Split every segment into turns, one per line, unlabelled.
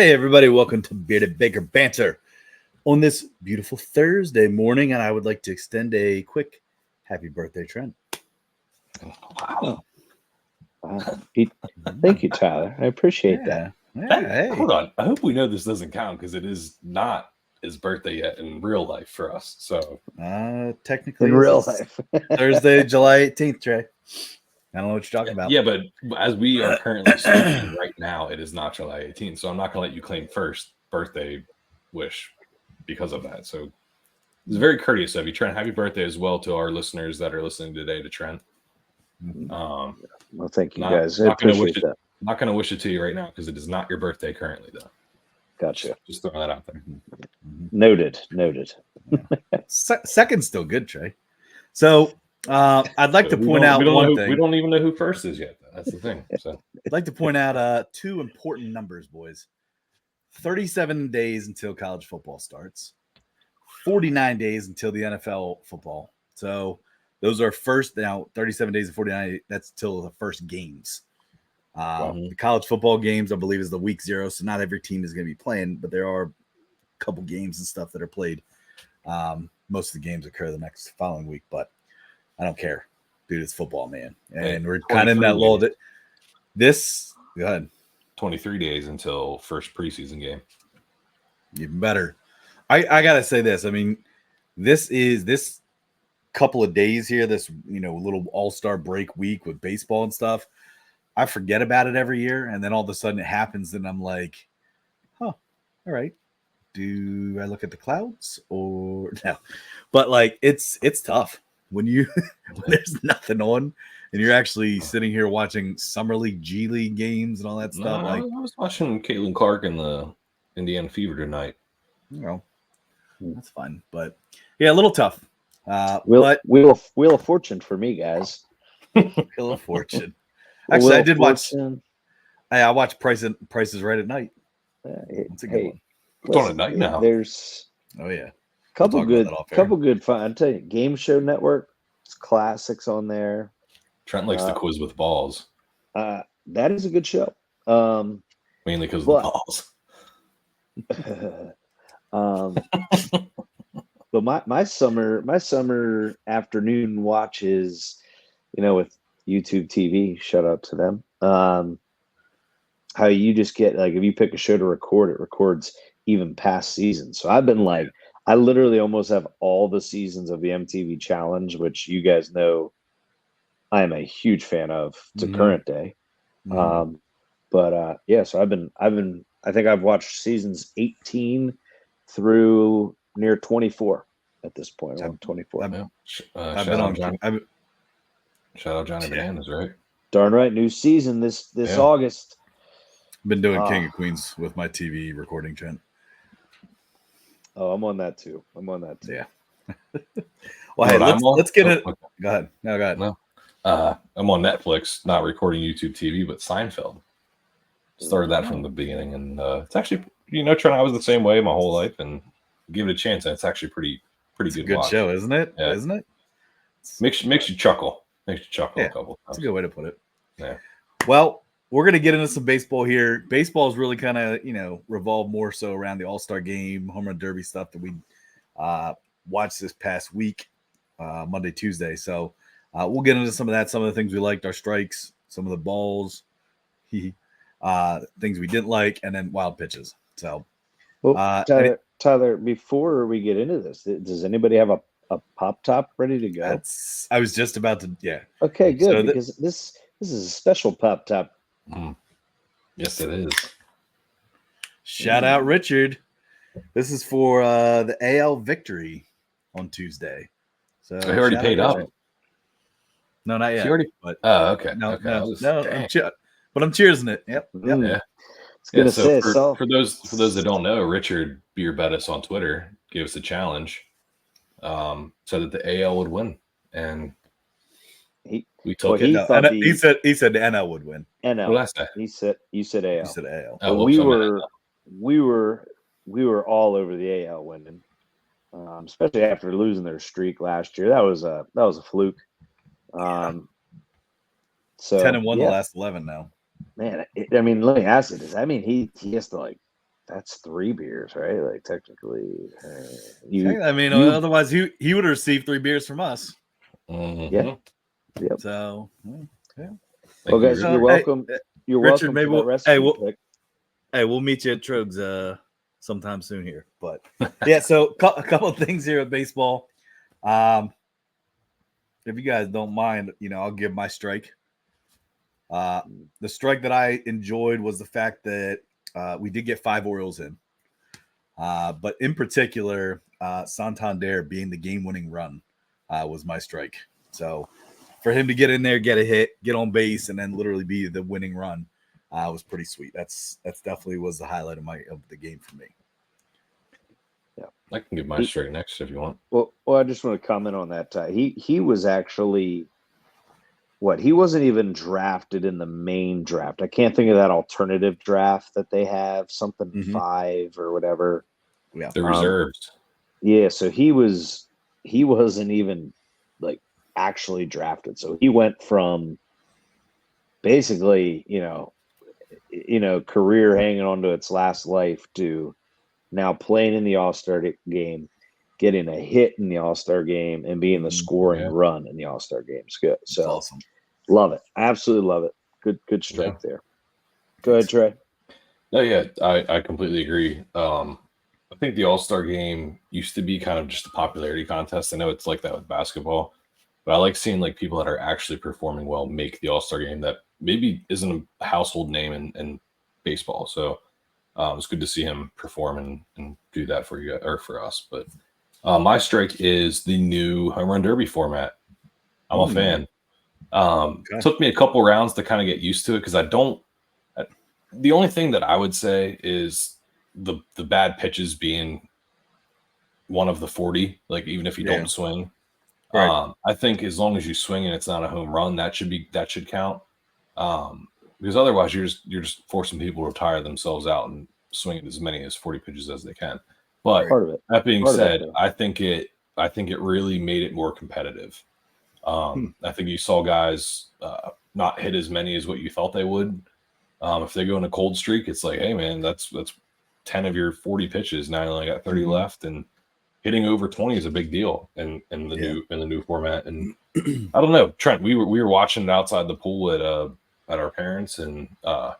Hey, everybody, welcome to Bearded Baker Banter on this beautiful Thursday morning. And I would like to extend a quick happy birthday, Trent.
Wow. Thank you, Tyler. I appreciate that.
Hey.
Hold on. I hope we know this doesn't count because it is not his birthday yet in real life for us. So,
technically,
in real life,
Thursday, July 18th, Trey. I don't know what you're talking about.
Yeah, but as we are currently speaking right now, it is not July 18th. So I'm not going to let you claim first birthday wish because of that. So it's very courteous of you, Trent. Happy birthday as well to our listeners that are listening today to Trent.
Well, thank you guys. I appreciate that.
Not going to wish it to you right now because it is not your birthday currently, though.
Gotcha.
Just throwing that out there.
Noted.
Yeah. Second's still good, Trey. So I'd like to point out one thing.
We don't even know who first is yet. That's the thing. So
I'd like to point out two important numbers, boys. 37 days until college football starts. 49 days until the NFL football. So those are first now 37 days and 49. That's till the first games. The college football games, I believe, is the week 0. So not every team is going to be playing, but there are a couple games and stuff that are played. Most of the games occur the next following week, but I don't care, dude. It's football, man, and we're kind of in that lull. That go ahead.
23 days until first preseason game.
Even better. I gotta say this. I mean, this couple of days here, this little all-star break week with baseball and stuff. I forget about it every year, and then all of a sudden it happens, and I'm like, "Huh, all right." Do I look at the clouds or no? But like, it's tough when when there's nothing on, and you're actually sitting here watching Summer League, G League games and all that stuff.
I was watching Caitlin Clark in the Indiana Fever tonight.
That's fun, but yeah, a little tough.
Wheel of Fortune for me, guys.
Wheel of Fortune. Actually, I did watch. I watched Prices Right at Night. That's a good one.
It's on at night now.
There's couple good fun. I'm telling you, Game Show Network. It's classics on there.
Trent likes the quiz with balls.
That is a good show.
Mainly because of
the balls. But my summer afternoon watch is, with YouTube TV. Shout out to them. How you just get, like, if you pick a show to record, it records even past seasons. So I've been like, I literally almost have all the seasons of the MTV Challenge, which you guys know I am a huge fan of to current day. So I think I've watched seasons 18 through near 24 at this point. I'm 24.
I've been on shout out Johnny Bananas, right?
Darn right. New season this August.
Been doing King of Queens with my TV recording, Trent.
Oh, I'm on that too.
Yeah. Well, hey, let's get it.
Okay.
Go ahead. No, go ahead.
No. I'm on Netflix, not recording YouTube TV, but Seinfeld. Started that from the beginning, and it's actually, Trent, I was the same way my whole life, and give it a chance, and it's actually pretty good watch.
Show, isn't it?
Yeah.
Isn't it?
Makes you chuckle. Makes you chuckle a couple times.
That's a good way to put it.
Yeah.
Well, we're going to get into some baseball here. Baseball is really kind of, revolved more so around the All-Star Game, Home Run Derby stuff that we watched this past week, Monday, Tuesday. So we'll get into some of that, some of the things we liked, our strikes, some of the balls, things we didn't like, and then wild pitches. So,
Tyler, before we get into this, does anybody have a pop top ready to go?
I was just about to, yeah.
Okay, good, so because this is a special pop top.
Yes, it is.
Shout out Richard. This is for the AL victory on Tuesday. So
he already paid up.
No, not yet.
Okay.
No,
okay.
No. But I'm cheersing it. Yep.
Yeah. For those that don't know, Richard Beer bet us on Twitter, gave us a challenge, so that the AL would win, and we took it.
He said the NL would win.
NL.
What did I say?
You said AL.
You said AL.
Oh,
we were all over the AL winning, especially after losing their streak last year. That was a fluke.
So 10-1 the last 11 now.
Man, let me ask you this. I mean, he has to that's 3 beers, right? Like technically,
I mean,
you
otherwise he would have received 3 beers from us.
Mhm.
Yeah. Yep.
So, yeah.
Well, guys,
So,
you're welcome. You're
Richard,
welcome
maybe
for that recipe pick.
we'll meet you at Trogs sometime soon here. But yeah, so a couple of things here with baseball. If you guys don't mind, I'll give my strike. The strike that I enjoyed was the fact that we did get 5 Orioles in. But in particular, Santander being the game-winning run was my strike. So for him to get in there, get a hit, get on base, and then literally be the winning run was pretty sweet. That's definitely was the highlight of the game for me.
Yeah,
I can give my strike next if you want.
Well, I just want to comment on that. He was actually he wasn't even drafted in the main draft. I can't think of that alternative draft that they have, something 5 or whatever.
Yeah,
the reserves.
Yeah, so he wasn't even like actually drafted. So he went from basically, career hanging on to its last life to now playing in the All-Star game, getting a hit in the All-Star game, and being the scoring run in the All-Star game. It's good. So
that's awesome.
Love it. Absolutely love it. Good strike there. Go ahead, Trey.
No, yeah, I completely agree. I think the All-Star game used to be kind of just a popularity contest. I know it's like that with basketball, but I like seeing like people that are actually performing well make the All-Star game that maybe isn't a household name in baseball. So it's good to see him perform and do that for you or for us. But my strike is the new home run derby format. I'm a fan. Took me a couple rounds to kind of get used to it because the only thing that I would say is the bad pitches being one of the 40, like even if you don't swing.
Right.
I think as long as you swing and it's not a home run, that should count. Because otherwise you're just forcing people to tire themselves out and swing as many as 40 pitches as they can. But that being said, I think it really made it more competitive. I think you saw guys not hit as many as what you thought they would. If they go in a cold streak, it's like, hey man, that's 10 of your 40 pitches. Now you only got 30 left, and hitting over 20 is a big deal in the new format. And I don't know, Trent, we were watching it outside the pool at our parents, and I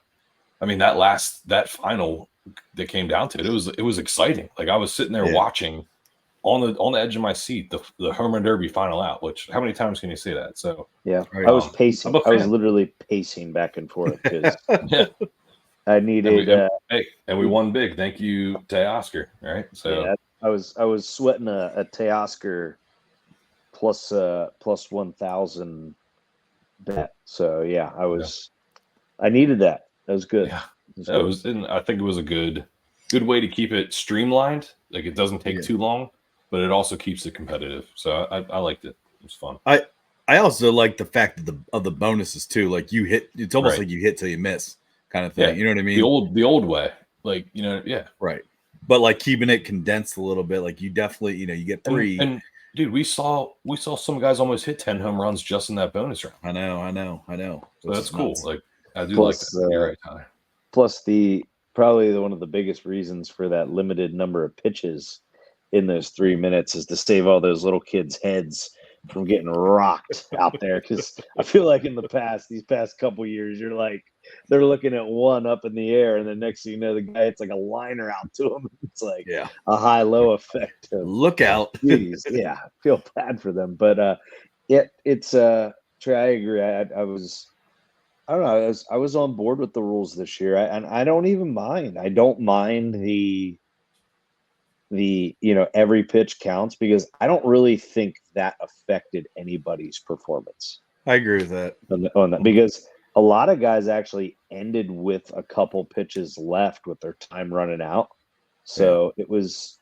mean that final that came down to it was exciting. Like I was sitting there watching on the edge of my seat the home run derby final out. Which how many times can you say that? So
yeah, I was pacing. I was literally pacing back and forth because I needed.
And we won big. Thank you, Teoscar. Right. So
yeah, I was sweating a Teoscar plus 1,000 bet. So yeah, I needed that. That was good.
Yeah, it was. And I think it was a good way to keep it streamlined. Like it doesn't take too long, but it also keeps it competitive. So I liked it. It was fun.
I also like the fact of the bonuses too. Like you hit, it's almost like you hit till you miss kind of thing. Yeah. You know what I mean?
The old way. Like,
right. But like keeping it condensed a little bit, like you definitely, you get 3.
And dude, we saw some guys almost hit 10 home runs just in that bonus round.
I know.
So that's cool. Like I do like that. You're right, Tyler.
Plus probably one of the biggest reasons for that limited number of pitches in those 3 minutes is to save all those little kids' heads from getting rocked out there. Because I feel like in these past couple years, you're like, they're looking at one up in the air, and the next thing you know, the guy hits like a liner out to him. It's like a high-low effect.
Look out.
Geez, yeah, I feel bad for them. But it's Trey, I agree. I don't know. I was on board with the rules this year, and I don't even mind. I don't mind the every pitch counts because I don't really think that affected anybody's performance.
I agree with that.
On that because a lot of guys actually ended with a couple pitches left with their time running out. So it was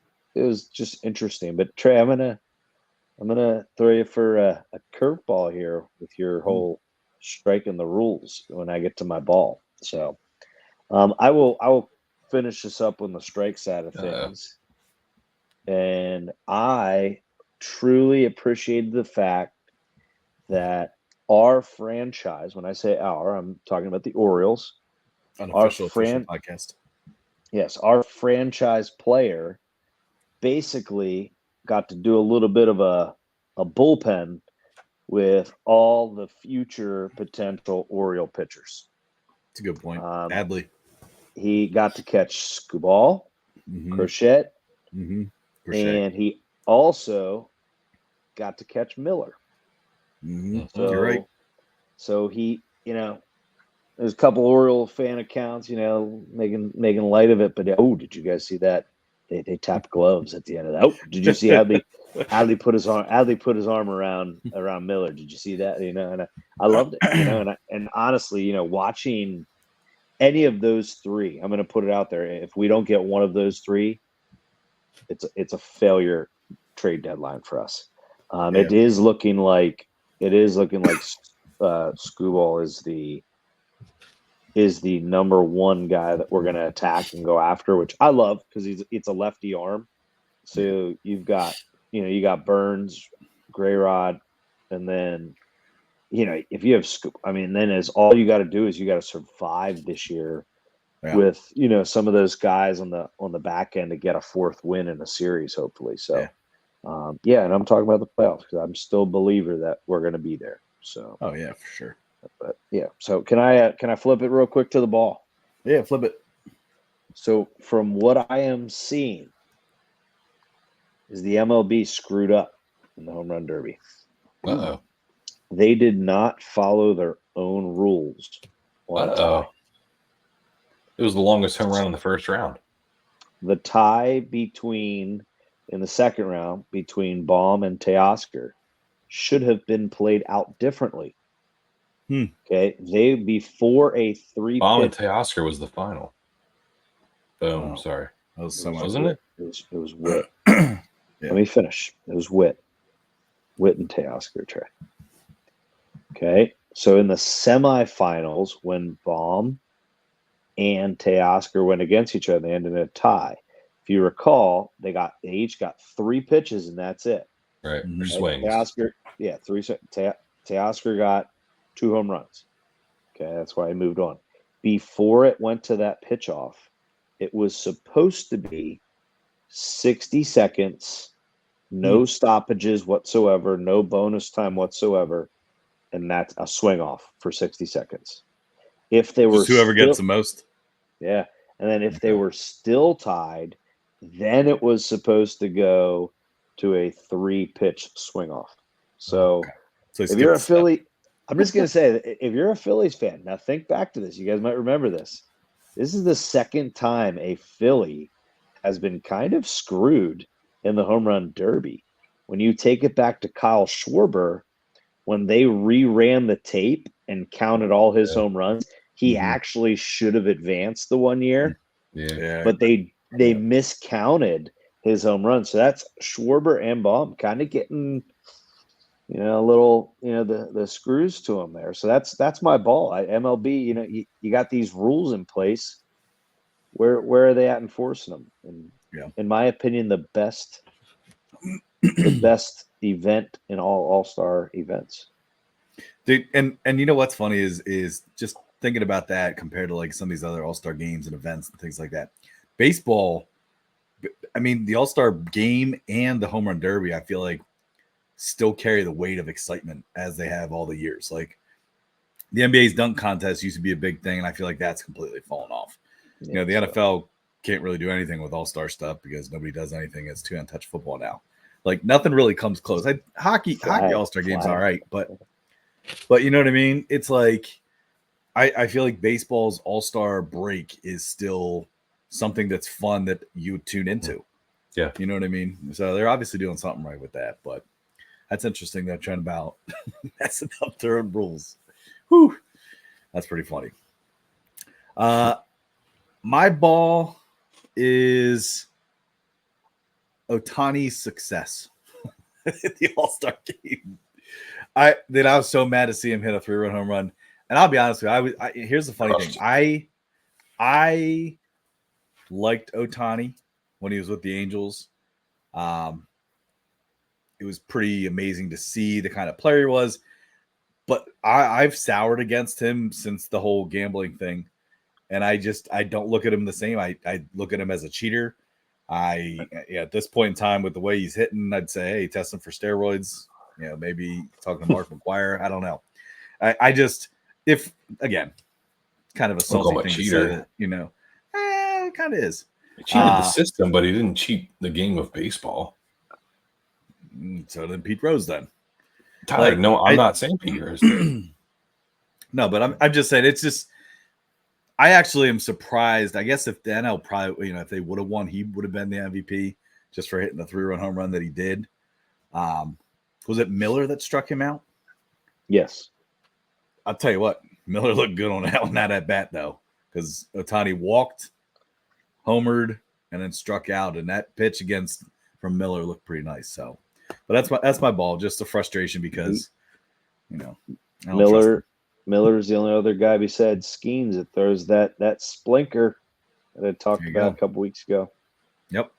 just interesting. But Trey, I'm gonna throw you for a curveball here with your whole striking the rules when I get to my ball. So I will finish this up on the strike side of things. And I truly appreciated the fact that our franchise, when I say our, I'm talking about the Orioles.
Unofficial official podcast.
Yes, our franchise player basically got to do a little bit of a bullpen with all the future potential Oriole pitchers.
It's a good point.
Um,
Adley.
he got to catch Scuball,
Mm-hmm.
Crochet,
Mm-hmm.
and he also got to catch Miller.
Mm-hmm.
So
You're right.
So he, there's a couple Oriole fan accounts, making light of it. But did you guys see that? They tapped gloves at the end of that. Oh, did you see Adley put his arm around Miller? Did you see that? And I loved it. And honestly, watching any of those three, I'm going to put it out there. If we don't get one of those three, it's a failure trade deadline for us.
Yeah.
It is looking like Scuball is the number one guy that we're going to attack and go after, which I love because it's a lefty arm. So you've got Burns, Grayrod, and then if you have then as all you got to do is you got to survive this year with some of those guys on the back end to get a fourth win in a series, hopefully. So and I'm talking about the playoffs because I'm still a believer that we're going to be there. So
oh yeah, for sure.
But so can I flip it real quick to the ball?
Yeah, flip it.
So from what I am seeing, is the MLB screwed up in the home run derby?
Uh-oh.
They did not follow their own rules.
Uh-oh. It was the longest home run in the first round.
The tie in the second round between Baum and Teoscar should have been played out differently. Okay, before a three.
Baum and Teoscar was the final. Boom.
Oh,
sorry.
That was so much.
Wasn't it?
It was Witt.
Yeah.
Let me finish. It was Witt and Teoscar Trey. Okay, so in the semifinals, when Baum and Teoscar went against each other, they ended in a tie. If you recall, they each got 3 pitches, and that's it.
Right.
Mhm.
Swings.
Teoscar, 3. Teoscar got 2 home runs. Okay, that's why he moved on. Before it went to that pitch off, it was supposed to be 60 seconds, no stoppages whatsoever, no bonus time whatsoever, and that's a swing off for 60 seconds. If they were
whoever gets the most.
Yeah. And then if they were still tied, then it was supposed to go to a 3-pitch swing off. So, if you're a Philly, I'm just going to say that if you're a Phillies fan, now think back to this. You guys might remember this. This is the second time a Philly has been kind of screwed in the home run derby. When you take it back to Kyle Schwarber, when they reran the tape and counted all his home runs, he actually should have advanced the one year.
Yeah.
But they miscounted his home run. So that's Schwarber and Baum kind of getting a little, the screws to him there. So that's my ball. MLB, you got these rules in place. Where are they at enforcing them? And in my opinion, the best event in all-star events.
Dude, and you know what's funny is just thinking about that compared to like some of these other all-star games and events and things like that. Baseball, I mean, the all-star game and the home run derby, I feel like still carry the weight of excitement as they have all the years. Like the NBA's dunk contest used to be a big thing, and I feel like that's completely fallen off. The NFL can't really do anything with all-star stuff because nobody does anything. It's too untouched football now. Like nothing really comes close. Hockey all-star game's all right, but you know what I mean? It's like I feel like baseball's all-star break is still something that's fun that you tune into.
Yeah.
You know what I mean? So they're obviously doing something right with that, but that's interesting. They're trying about messing up their own rules. Whew. That's pretty funny. My ball is Ohtani's success at the All-Star game. I was so mad to see him hit a 3-run home run. And I'll be honest with you, here's the funny thing. I liked Ohtani when he was with the Angels. It was pretty amazing to see the kind of player he was. But I've soured against him since the whole gambling thing. and I don't look at him the same. I look at him as a cheater. At this point in time, with the way he's hitting, I'd say, hey, test him for steroids. Maybe talking to Mark McGuire. I don't know. I just, if again, kind of a salty thing
cheater.
to say that, it kind of is.
He cheated the system, but he didn't cheat the game of baseball.
So then Pete Rose then.
Tyler, no, I'm not saying Pete Rose did.
No, but I'm just saying it's just. I actually am surprised. I guess if the NL probably, if they would have won, he would have been the MVP just for hitting the 3-run home run that he did. Was it Miller that struck him out?
Yes.
I'll tell you what, Miller looked good on that at bat though, because Ohtani walked, homered, and then struck out, and that pitch from Miller looked pretty nice. So, but that's my ball. Just a frustration because,
Miller's the only other guy besides Skeens that throws that splinker that I talked about a couple weeks ago.
Yep.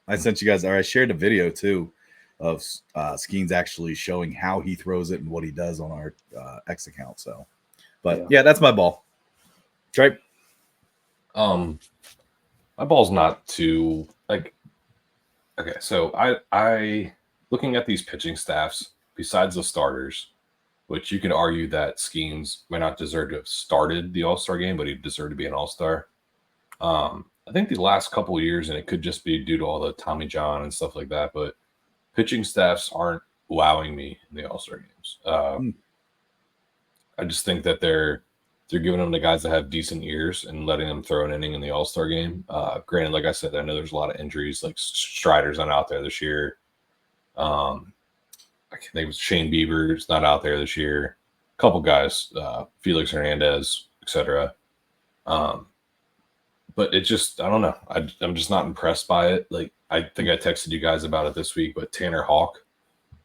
I sent you guys, or I shared a video too of Skeens actually showing how he throws it and what he does on our X account. So, but yeah, that's my ball. Trey?
My ball's not too okay. So I looking at these pitching staffs besides the starters, which you can argue that Skeens might not deserve to have started the All-Star game, but he deserved to be an All-Star. I think the last couple of years, and it could just be due to all the Tommy John and stuff like that, but pitching staffs aren't wowing me in the All-Star games. I just think that they're giving them the guys that have decent ears and letting them throw an inning in the All-Star game. Granted, like I said, I know there's a lot of injuries, like Strider's not out there this year. I think it was Shane Bieber's not out there this year. A couple guys, Felix Hernandez, etc. But it just, I don't know. I'm just not impressed by it. Like, I think I texted you guys about it this week, but Tanner Houck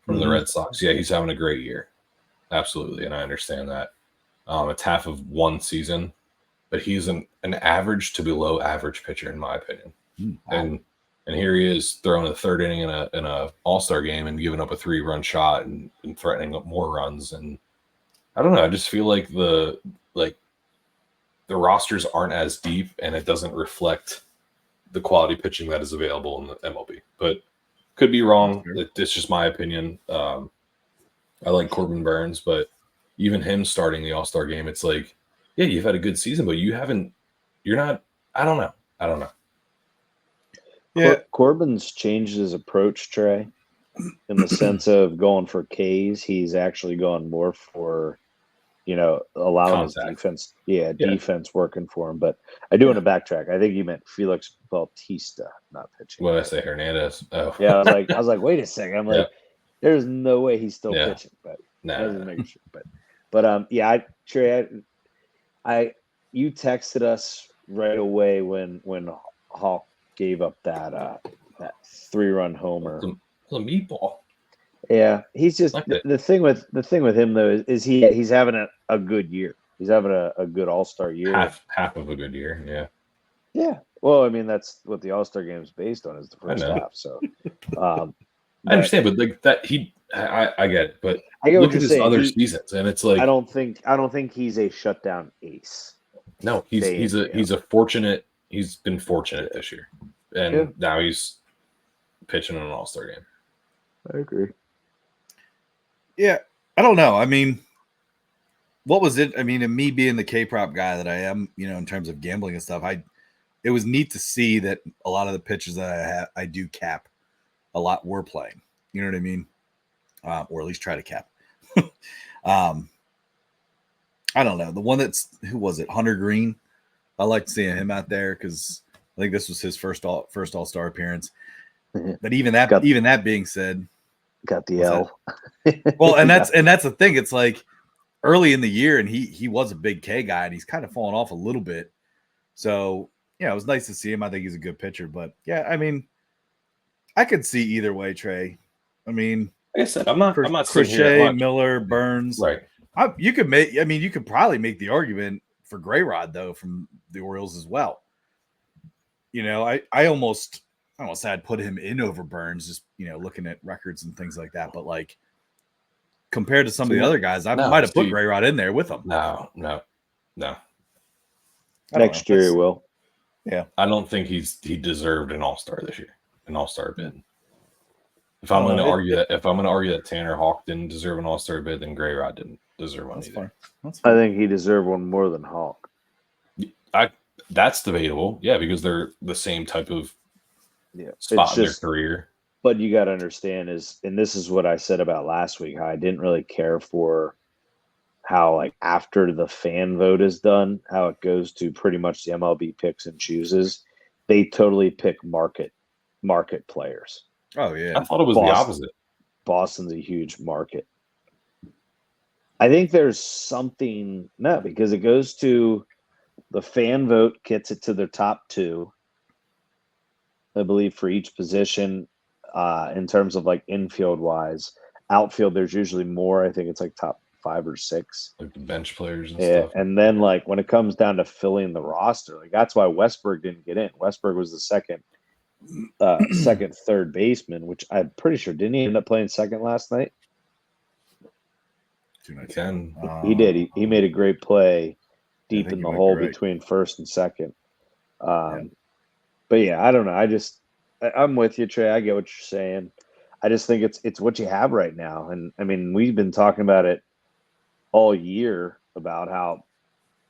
from the Red Sox, yeah, he's having a great year. Absolutely, and I understand that. It's half of one season, but he's an average to below average pitcher, in my opinion. And here he is throwing a third inning in a All-Star game and giving up a 3-run shot and threatening up more runs. And I don't know. I just feel like the rosters aren't as deep, and it doesn't reflect the quality pitching that is available in the MLB. But could be wrong. It's just my opinion. I like Corbin Burns, but even him starting the All-Star game, it's like, yeah, you've had a good season, but you're not. I don't know.
Yeah, Corbin's changed his approach, Trey, in the sense of going for Ks. He's actually gone more for, allowing his defense. Defense working for him. But I do want to backtrack. I think you meant Felix Bautista, not pitching.
What did I say, Hernandez? Oh,
yeah. I was like, wait a second. I'm like, there's no way he's still pitching. But Trey, you texted us right away when Hawk gave up that 3-run homer.
The meatball.
Yeah, he's just the thing with him though is he's having a good year. He's having a good All-Star year.
Half of a good year. Yeah.
Yeah. Well, I mean that's what the All-Star game is based on, is the first half. So
I understand, but like that I get it, but
I get
look at his other seasons, and it's like
I don't think he's a shutdown ace.
No, he's been fortunate this year, and now he's pitching in an All-Star game.
I agree.
Yeah, I don't know. I mean, what was it? I mean, and me being the K-prop guy that I am, in terms of gambling and stuff, it was neat to see that a lot of the pitchers that I do cap a lot were playing. You know what I mean? Or at least try to cap. I don't know. The one who was it? Hunter Green. I liked seeing him out there because I think this was his first All-Star appearance. But even that being said,
got the L.
Well, and that's the thing. It's like early in the year, and he was a big K guy, and he's kind of fallen off a little bit. So it was nice to see him. I think he's a good pitcher. But yeah, I mean, I could see either way, Trey. I mean,
like I said, I'm not
Crochet, Miller, Burns.
Right.
You could probably make the argument for Gray Rod though from the Orioles as well. I almost I'd put him in over Burns, just looking at records and things like that. But like compared to some of the other guys, I might have put Gray Rod in there with him.
No.
Next year he will.
Yeah.
I don't think he deserved an All-Star this year, an All-Star bid. If I'm going to argue that Tanner Hawk didn't deserve an All-Star bid, then Gray Rod didn't deserve one either.
That's
I
fine.
think he deserved one more than Hawk.
That's debatable, yeah, because they're the same type of
It's
spot in their
just,
career.
but you got to understand and this is what I said about last week, how I didn't really care for how, like, after the fan vote is done, how it goes to pretty much the MLB picks and chooses. They totally pick market players.
Oh yeah.
I thought it was the opposite.
Boston's a huge market. I think there's something because it goes to the fan vote, gets it to their top 2, I believe, for each position, in terms of like infield wise. Outfield, there's usually more. I think it's like top 5 or 6,
Like the bench players and
yeah,
stuff.
and then like when it comes down to filling the roster, like that's why Westberg didn't get in. Westberg was the second, third baseman, which I'm pretty sure didn't he end up playing second last night? He did. He made a great play deep in the hole between first and second. But yeah, I don't know. I'm with you, Trey. I get what you're saying. I just think it's what you have right now. And I mean, we've been talking about it all year about how,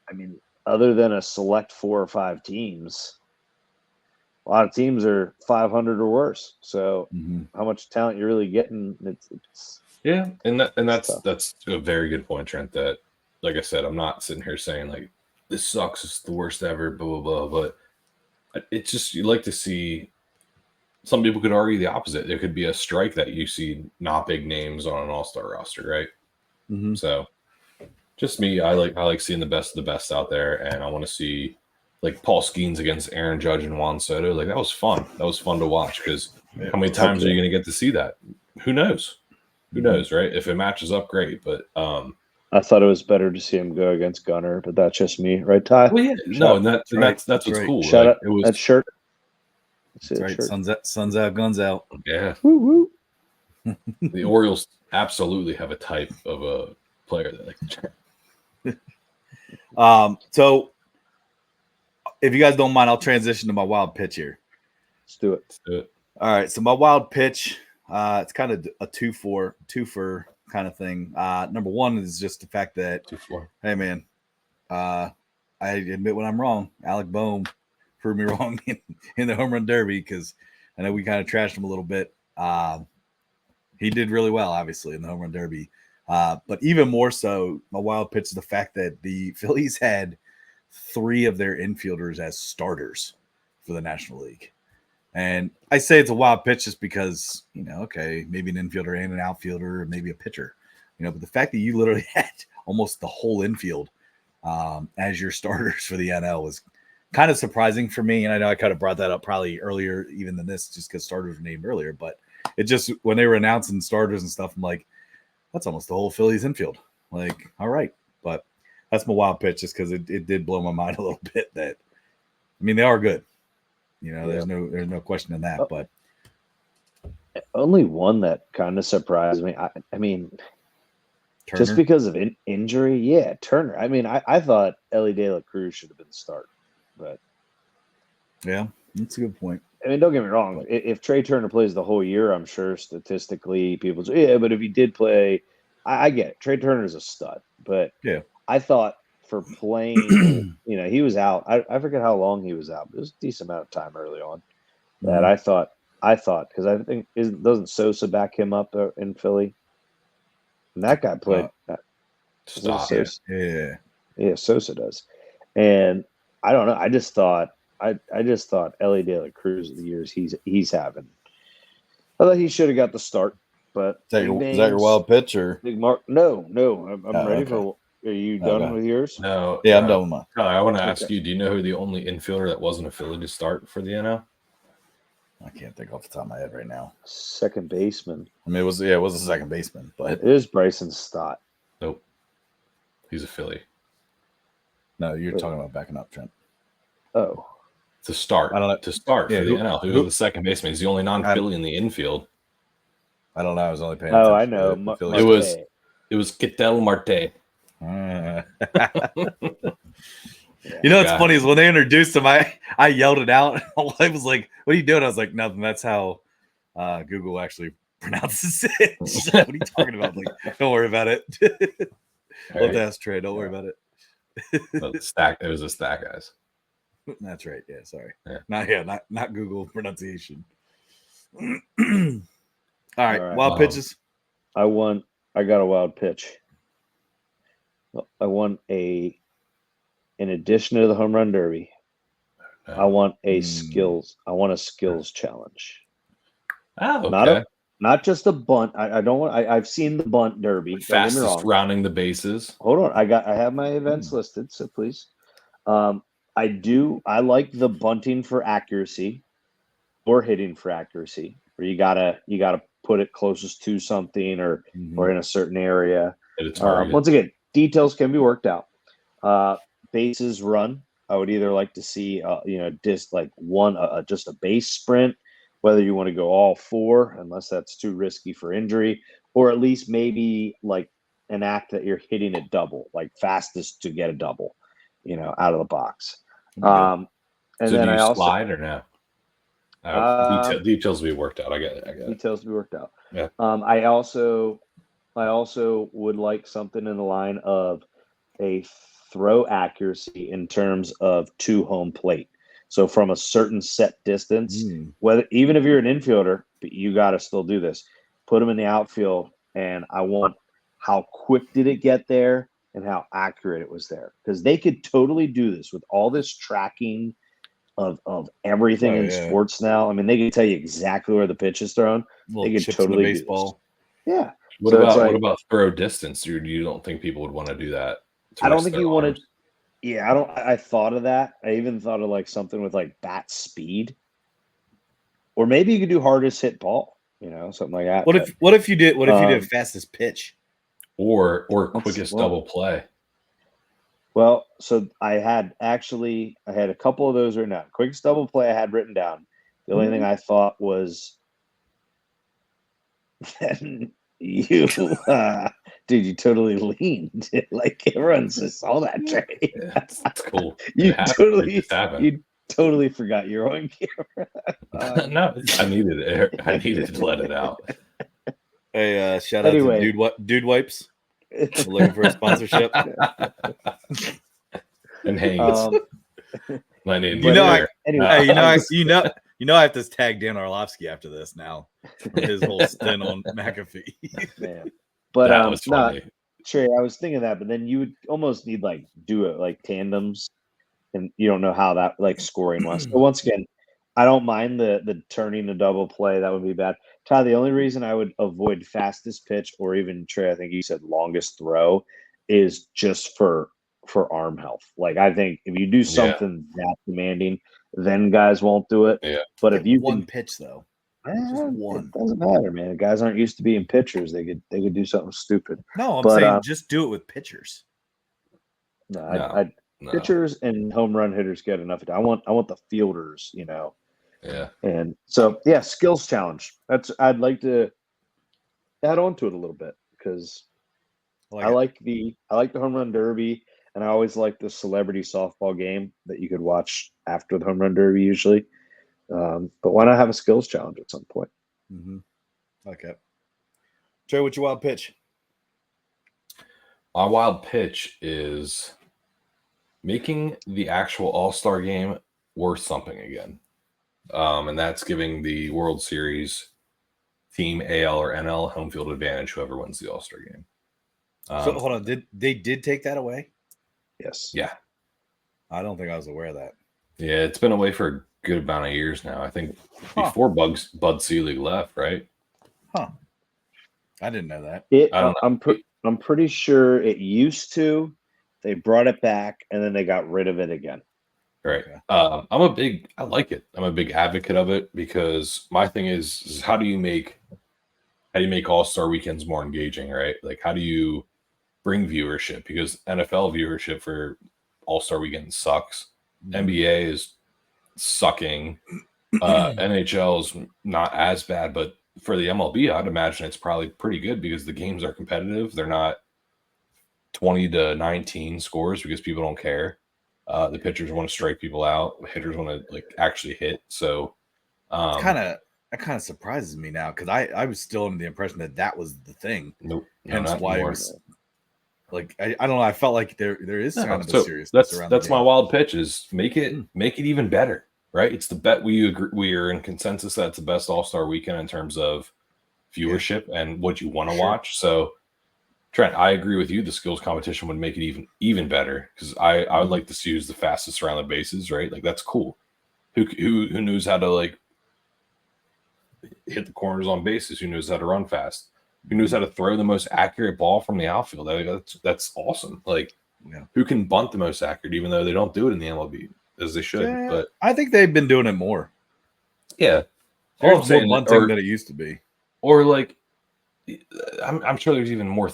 I mean, other than a select 4 or 5 teams, a lot of teams are 500 or worse. So how much talent you're really getting, it's
yeah, and that's a very good point, Trent. That, like I said, I'm not sitting here saying like this sucks, it's the worst ever, blah blah blah. But it's just, you like to see. Some people could argue the opposite. There could be a strike that you see not big names on an all-star roster, right?
Mm-hmm.
So, just me, I like seeing the best of the best out there, and I want to see like Paul Skeens against Aaron Judge and Juan Soto. Like that was fun. That was fun to watch because how many times are you going to get to see that? Who knows? Who knows, right? If it matches up, great. But
I thought it was better to see him go against Gunnar, but that's just me, right, Ty?
Well, yeah, no, and that's what's cool.
Shout
like,
out that shirt.
That's right. Shirt. Sun's out, guns out.
Yeah.
Woo woo.
The Orioles absolutely have a type of a player that
So if you guys don't mind, I'll transition to my wild pitch here.
Let's do
it.
All right. So my wild pitch, it's kind of a twofer kind of thing. Number one is just the fact that, hey man, I admit when I'm wrong. Alec Boehm proved me wrong in the home run derby, because I know we kind of trashed him a little bit. He did really well, obviously, in the home run derby. But even more so, my wild pitch is the fact that the Phillies had 3 of their infielders as starters for the National League. And I say it's a wild pitch just because, okay, maybe an infielder and an outfielder, or maybe a pitcher, but the fact that you literally had almost the whole infield as your starters for the NL was kind of surprising for me. And I know I kind of brought that up probably earlier even than this, just because starters were named earlier. But it just, when they were announcing starters and stuff, I'm like, that's almost the whole Phillies infield. Like, all right. But that's my wild pitch, just because it did blow my mind a little bit that, I mean, they are good. There's no question in that. But
only one that kind of surprised me. I mean,
Turner?
Just because of injury, yeah, Turner. I mean, I thought Ellie De La Cruz should have been the start, but
yeah, that's a good point.
I mean, don't get me wrong. If Trey Turner plays the whole year, I'm sure statistically people say, yeah, but if he did play, I get it. Trey Turner's a stud, but
yeah,
I thought for playing, he was out. I forget how long he was out, but it was a decent amount of time early on. That I thought because I think doesn't Sosa back him up in Philly? And that guy played.
Yeah,
Sosa does. And I don't know. I just thought Ellie De La Cruz, the years he's having, I thought he should have got the start. But
is that your wild pitch or
Big Mark? No. I'm ready for. Are you done with yours?
No.
Yeah, I'm done with mine.
I want to ask you. Do you know who the only infielder that wasn't a Philly to start for the NL?
I can't think off the top of my head right now.
Second baseman.
I mean, it was a second baseman, but
it is Bryson Stott.
Nope, he's a Philly.
No, you're talking about backing up, Trent.
Oh,
to start.
I don't know.
To start for the NL. Who was the second baseman? He's the only non-Philly in the infield.
I don't know. I was only paying.
Oh, I know.
It was Ketel Marte.
You know what's
God.
funny is when they introduced him, I yelled it out. My wife was like, "What are you doing?" I was like, "Nothing. That's how Google actually pronounces it." She's like, "What are you talking about?" I'm like, don't worry about it.
All
Let
right.
ask Trey. Don't worry about it.
It was a stack, guys.
That's right. Yeah, sorry.
Yeah.
Not Google pronunciation. All right,
All right.
wild pitches.
I got a wild pitch. I want in addition to the home run derby, I want a skills challenge.
Oh, okay.
Not just a bunt. I don't want. I've seen the bunt derby. Don't get me
Fastest
wrong.
rounding the bases.
Hold on. I have my events listed, so please. I like the bunting for accuracy or hitting for accuracy, where you gotta put it closest to something or in a certain area. Once again, details can be worked out. Bases run. I would either like to see just like just a base sprint, whether you want to go all four, unless that's too risky for injury, or at least maybe like an act that you're hitting it double, like fastest to get a double, out of the box. And
so
then
do you
I also
slide or no? Details will be worked out. I get it.
Details to be worked out.
Yeah.
I also would like something in the line of a throw accuracy in terms of to home plate. So from a certain set distance, whether even if you're an infielder, but you got to still do this. Put them in the outfield, and I want how quick did it get there and how accurate it was there, because they could totally do this with all this tracking of everything in sports now. I mean, they can tell you exactly where the pitch is thrown. They could totally do baseball. Yeah.
What about throw distance? You don't think people would want to do that?
I don't think you want to. Yeah, I thought of that. I even thought of like something with like bat speed, or maybe you could do hardest hit ball. Something like that.
What if you did fastest pitch,
or quickest double play?
Well, so I had a couple of those written down. Quickest double play I had written down. The only thing I thought was you you totally leaned. Like everyone saw that, Trey.
That's cool.
You totally forgot you're on camera.
No, I needed it. I needed to let it out.
Hey, shout out to Dude Wipes. We're looking for a sponsorship.
And Hangs. My name.
I have to tag Dan Orlovsky after this now for his whole stint on McAfee.
Man. But
that was funny.
Trey, I was thinking that, but then you would almost need do it like tandems, and you don't know how that scoring was. So once again, I don't mind the turning a double play. That would be bad. Ty, the only reason I would avoid fastest pitch, or even Trey, I think you said longest throw, is just for arm health. Like, I think if you do something that demanding, then guys won't do it.
Yeah.
But if you
one pitch though, just one,
it doesn't matter, man. Guys aren't used to being pitchers. They could do something stupid.
No, I'm saying just do it with pitchers.
No, pitchers and home run hitters get enough. I want the fielders,
Yeah.
And so skills challenge. I'd like to add on to it a little bit, because I like the home run derby, and I always like the celebrity softball game that you could watch after the home run derby usually. But why not have a skills challenge at some point?
Mm-hmm. Okay. Trey, what's your wild pitch?
My wild pitch is making the actual All-Star game worth something again. And that's giving the World Series team AL or NL home field advantage, whoever wins the All-Star game.
So hold on, did they take that away?
Yes.
Yeah.
I don't think I was aware of that.
Yeah, it's been away for a good amount of years now. I think before Bud Selig left, right?
Huh. I didn't know that.
I'm pretty sure it used to. They brought it back, and then they got rid of it again.
Right. I like it. I'm a big advocate of it, because my thing is how do you make All-Star weekends more engaging, right? Like, how do you bring viewership? Because NFL viewership for All-Star weekend sucks. NBA is sucking. NHL is not as bad, but for the MLB, I'd imagine it's probably pretty good, because the games are competitive. They're not 20-19 scores because people don't care. The pitchers want to strike people out. The hitters want to like actually hit. So
That kind of surprises me now because I was still under the impression that was the thing.
Nope.
Hence
not
why
anymore.
it was like I don't know. I felt like there is kind of a seriousness around.
That's my wild pitch is make it even better. Right? It's the bet we are in consensus that's the best All-Star weekend in terms of viewership and what you want to watch. So Trent, I agree with you. The skills competition would make it even better because I would like to see who's the fastest around the bases, right? Like that's cool. Who knows how to like hit the corners on bases? Who knows how to run fast? Who knows how to throw the most accurate ball from the outfield? That's awesome. Like who can bunt the most accurate, even though they don't do it in the MLB as they should.
Yeah,
but
I think they've been doing it more.
Yeah,
there's more bunting than it used to be.
Or like, I'm sure there's even more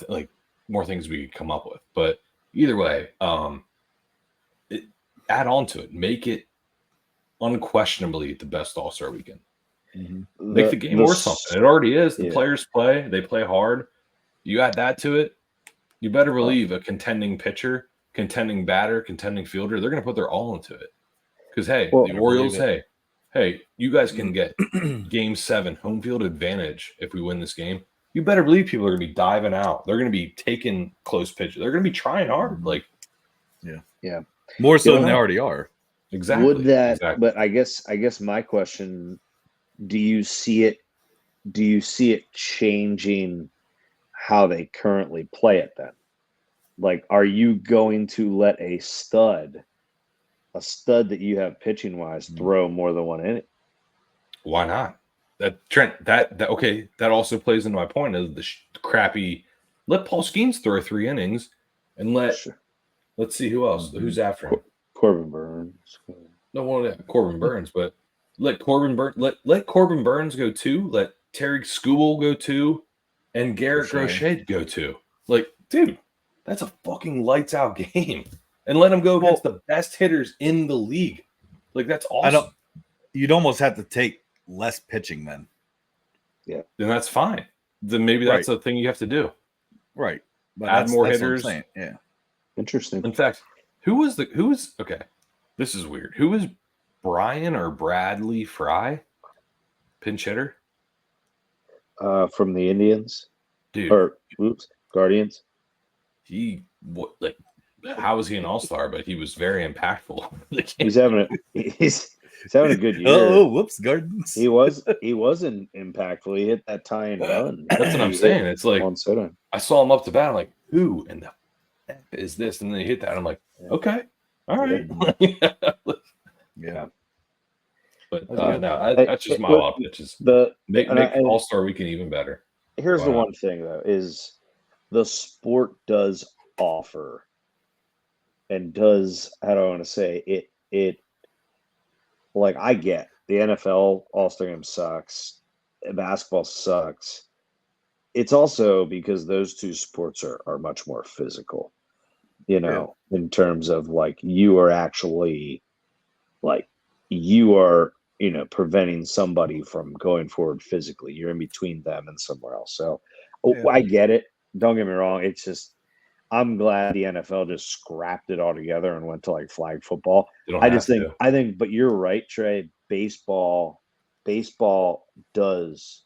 things we could come up with. But either way, add on to it, make it unquestionably the best All-Star weekend.
Mm-hmm.
Make the game worth something. It already is. The players play. They play hard. You add that to it, you better believe a contending pitcher, contending batter, contending fielder, they're going to put their all into it. Because, hey, the Orioles, hey, you guys can get Game 7 home field advantage if we win this game. You better believe people are going to be diving out. They're going to be taking close pitches. They're going to be trying hard. Like,
yeah,
more so than they already are.
Exactly.
Would that? But I guess my question: do you see it changing how they currently play it? Then, like, are you going to let a stud that you have pitching wise throw more than one inning?
Why not? Trent, that okay, that also plays into my point of the crappy. Let Paul Skeens throw 3 innings, and let's see who else. Who's after him?
Corbin Burns.
No, well, Corbin Burns, but let Corbin Burns go 2. Let Terry Skubal go 2, and Garrett Crochet go 2. Like, dude, that's a fucking lights out game, and let him go against the best hitters in the league. Like, that's awesome.
You'd almost have to take less pitching then.
Yeah.
Then that's fine. Then maybe that's the thing you have to do.
Right.
But add more hitters.
Yeah.
Interesting.
In fact, who was okay? This is weird. Who was Brian or Bradley Fry? Pinch hitter?
From the Indians.
Dude.
Or Guardians.
How was he an all-star? But he was very impactful.
He's having a good year.
Oh, whoops, Gardens.
He was impactful. He hit that tie and run.
That's what I'm saying. It's like I saw him up to bat. I'm like, who in the F is this? And then he hit that. I'm like, okay, all right.
Yeah.
But that's just my wild pitches. Make All-Star Weekend even better.
Here's the one thing though: is the sport does offer, and does, how do I want to say it? Like, I get the NFL All-Star Game sucks, basketball sucks. It's also because those two sports are much more physical, in terms of like you are actually preventing somebody from going forward physically. You're in between them and somewhere else. So I get it. Don't get me wrong. It's just, I'm glad the NFL just scrapped it all together and went to like flag football. I think, but you're right, Trey. Baseball does,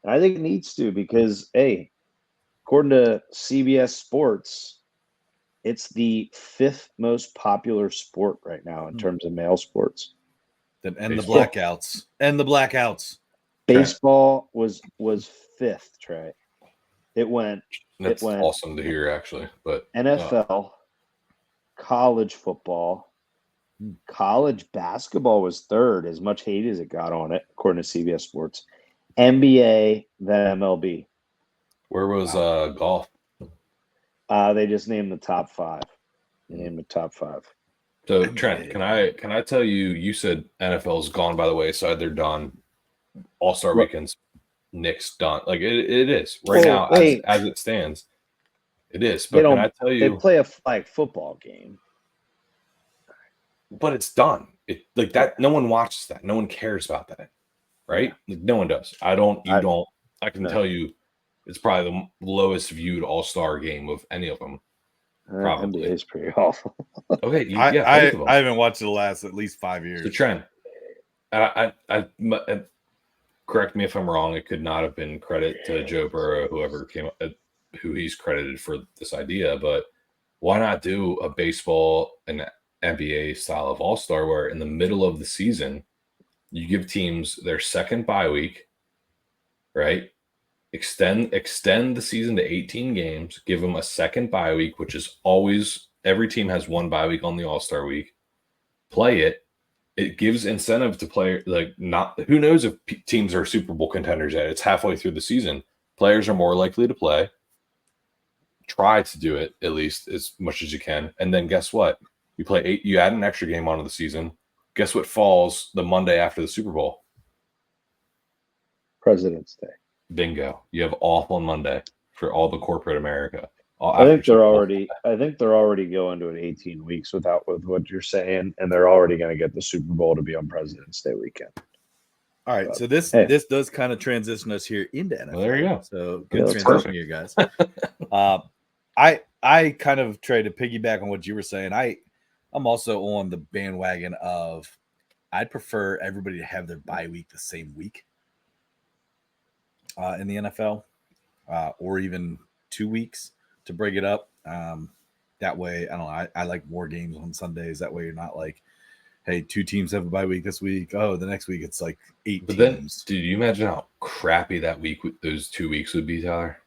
and I think it needs to, because according to CBS Sports, it's the 5th most popular sport right now in terms of male sports.
And
the blackouts.
Baseball was 5th, Trey. It went
awesome to hear, actually. But
NFL, college football, college basketball was 3rd, as much hate as it got on it, according to CBS Sports. NBA, then MLB.
Where was golf?
They just named the top 5.
So Trent, can I tell you? You said NFL's gone by the wayside. They're done. All-Star Weekends, Knicks done. Like it is right now as it stands. It is. But can I tell you?
They play a flag football game.
But it's done. It like that. No one watches that. No one cares about that, right? Like, no one does. I don't. You don't. I can tell you, it's probably the lowest viewed All-Star game of any of them. Probably.
NBA is pretty awful.
Okay,
I
both of them.
haven't watched the last at least 5 years.
So Trent, correct me if I'm wrong. It could not have been credit to Joe Burrow, whoever came up, who he's credited for this idea. But why not do a baseball and NBA style of All-Star where in the middle of the season you give teams their second bye week, right? Extend the season to 18 games. Give them a second bye week, which is always every team has one bye week on the All-Star week. Play it. It gives incentive to play. Like, not who knows if teams are Super Bowl contenders yet. It's halfway through the season. Players are more likely to play. Try to do it at least as much as you can, and then guess what? You play 8. You add an extra game onto the season. Guess what falls the Monday after the Super Bowl?
President's Day.
Bingo! You have off on Monday for all the corporate America.
I think they're already going to an 18 weeks with what you're saying, and they're already going to get the Super Bowl to be on President's Day weekend.
All right, so this does kind of transition us here into NFL.
Well, there you go.
So good transition here, guys. I kind of try to piggyback on what you were saying. I'm also on the bandwagon of I'd prefer everybody to have their bye week the same week in the NFL, or even 2 weeks to break it up. That way, I don't know. I like more games on Sundays. That way, you're not like, hey, 2 teams have a bye week this week. Oh, the next week it's like 8
but
teams.
Then, do you imagine how crappy that week, those 2 weeks would be, Tyler?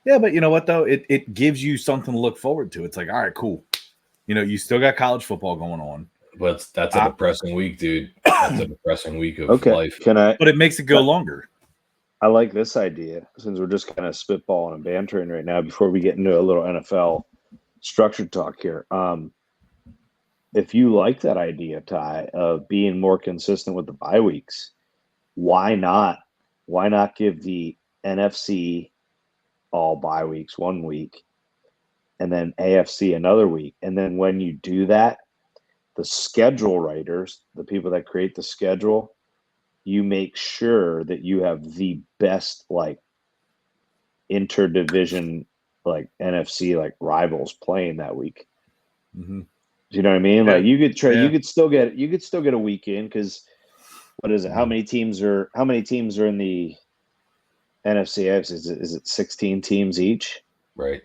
Yeah, but you know what though? It gives you something to look forward to. It's like, all right, cool. You still got college football going on.
But that's a depressing week, dude. That's a depressing week of life.
But it makes it go longer.
I like this idea, since we're just kind of spitballing and bantering right now before we get into a little NFL structured talk here. If you like that idea, Ty, of being more consistent with the bye weeks, why not? Why not give the NFC all bye weeks 1 week, and then AFC another week? And then when you do that, the schedule writers, the people that create the schedule, you make sure that you have the best like interdivision, like NFC, like rivals playing that week.
Mm-hmm.
Do you know what I mean? Like you could
Yeah.
you could still get a week in, because what is it? How many teams are in the NFC? Is it 16 teams each?
Right.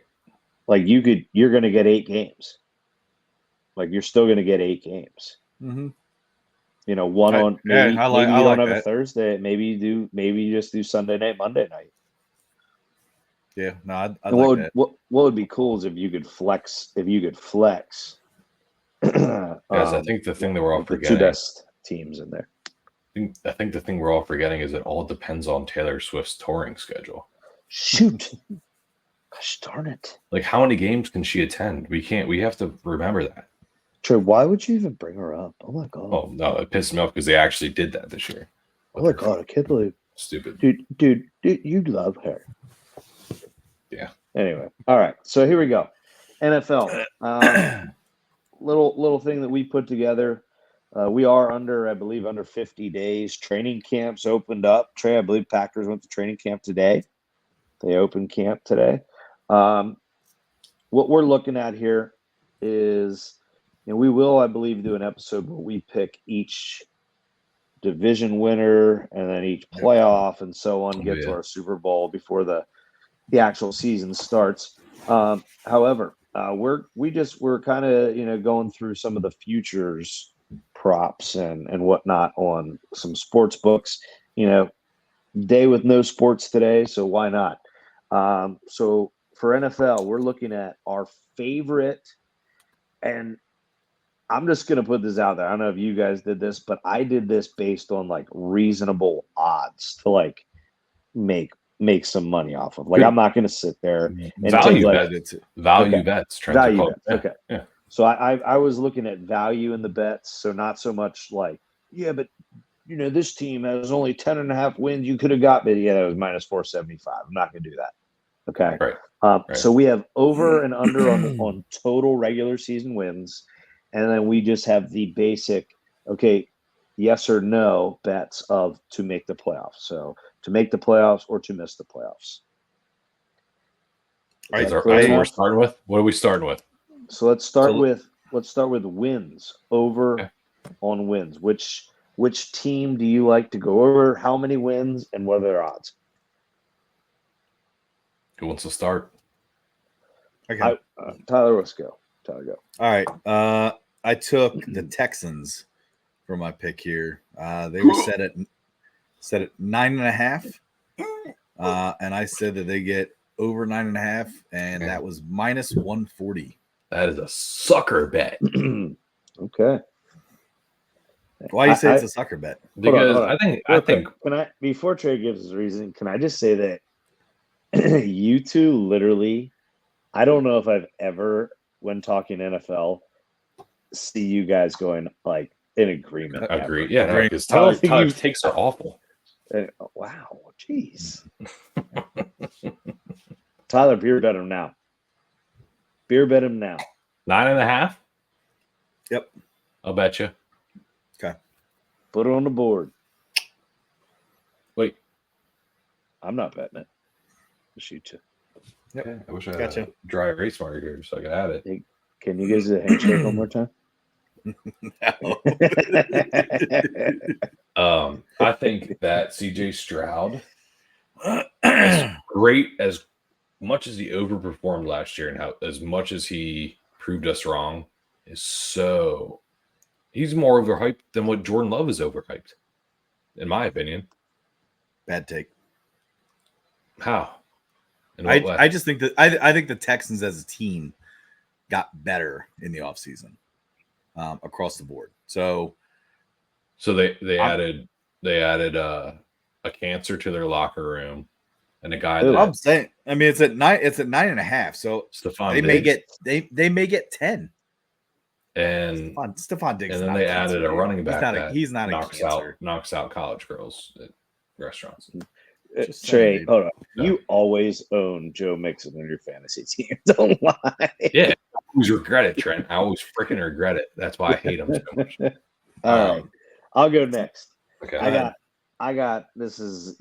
Like you're going to get 8 games. Like you're still going to get 8 games.
Mm-hmm.
One on maybe you don't have
that.
a Thursday. Maybe you just do Sunday night, Monday night.
Yeah, no, I'd
what
like that.
What would be cool is if you could flex.
Guys, I think the thing that we're all forgetting,
the 2 best teams in there.
I think the thing we're all forgetting is it all depends on Taylor Swift's touring schedule.
Shoot. Gosh darn it.
Like, how many games can she attend? We have to remember that.
Trey, why would you even bring her up? Oh my god.
Oh no, it pissed me off because they actually did that this year.
Oh my god, I can't believe.
Stupid.
Dude, you love her.
Yeah.
Anyway, all right. So here we go. NFL. Little thing that we put together. We are under 50 days. Training camps opened up. Trey, I believe Packers went to training camp today. They opened camp today. What we're looking at here is, we will, I believe, do an episode where we pick each division winner and then each playoff and so on, get to our Super Bowl before the actual season starts. However, we're kind of going through some of the futures props and whatnot on some sports books. Day with no sports today, so why not? So for NFL, we're looking at our favorite, and I'm just going to put this out there. I don't know if you guys did this, but I did this based on like reasonable odds to like make some money off of. Like, I'm not going to sit there and
value
bets.
Value bets.
Value bets. Okay. Yeah. So I was looking at value in the bets. So not so much like, yeah, but this team has only 10.5 wins. You could have got, but yeah, that was minus 475. I'm not going to do that. Okay.
Right.
So we have over and under on total regular season wins. And then we just have the basic, yes or no bets of to make the playoffs. So to make the playoffs or to miss the playoffs.
All right, we're starting with. What are we starting with?
So let's start
So-
with wins over
Okay.
on wins. Which team do you like to go over? How many wins and what are their odds?
Who wants to start?
Okay.
Tyler, let's go. Tyler, go.
All right. I took the Texans for my pick here. They were set at 9.5. And I said that they get over 9.5, and that was minus 140.
That is a sucker bet.
Okay.
Why you say it's a sucker bet?
Because
hold on.
I think
Can I, before Trey gives his reason, can I just say that you two literally, I don't know if I've ever, when talking NFL, see you guys going like in agreement.
I agree.
ever.
Yeah, no,
Agree.
because
I don't think
Tyler's
you-
takes are awful.
Wow, jeez. Tyler, beer bet him now. Beer bet him now.
9.5.
Yep.
I'll bet you.
Okay.
Put it on the board.
Wait.
I'm not betting it. Just you two.
Yep.
Okay. I wish I had
Gotcha.
a dry erase marker here so I could add it.
Can you guys do a handshake one more time?
I think that CJ Stroud, as great as much as he overperformed last year and how as much as he proved us wrong, he's more overhyped than what Jordan Love is overhyped, in my opinion.
Bad take.
How? In what way?
I just think that I think the Texans as a team got better in the offseason across the board. So
they added a cancer to their locker room and a guy
Ooh.
that
I'm saying, I mean, it's at 9.5. So
Stephon
they may
Diggs,
get they may get 10.
and
Stephon Diggs.
and then
not
they
a cancer,
added a
dude.
running back
He's not a
knocks out
cancer.
college girls at restaurants.
Just
Trey,
saying, dude.
hold on.
Yeah.
You always own Joe Mixon on your fantasy team. Don't lie.
Yeah, I always regret it, Trent. I always freaking regret it. That's why I hate him so much.
All right. I'll go next.
Okay.
I got this is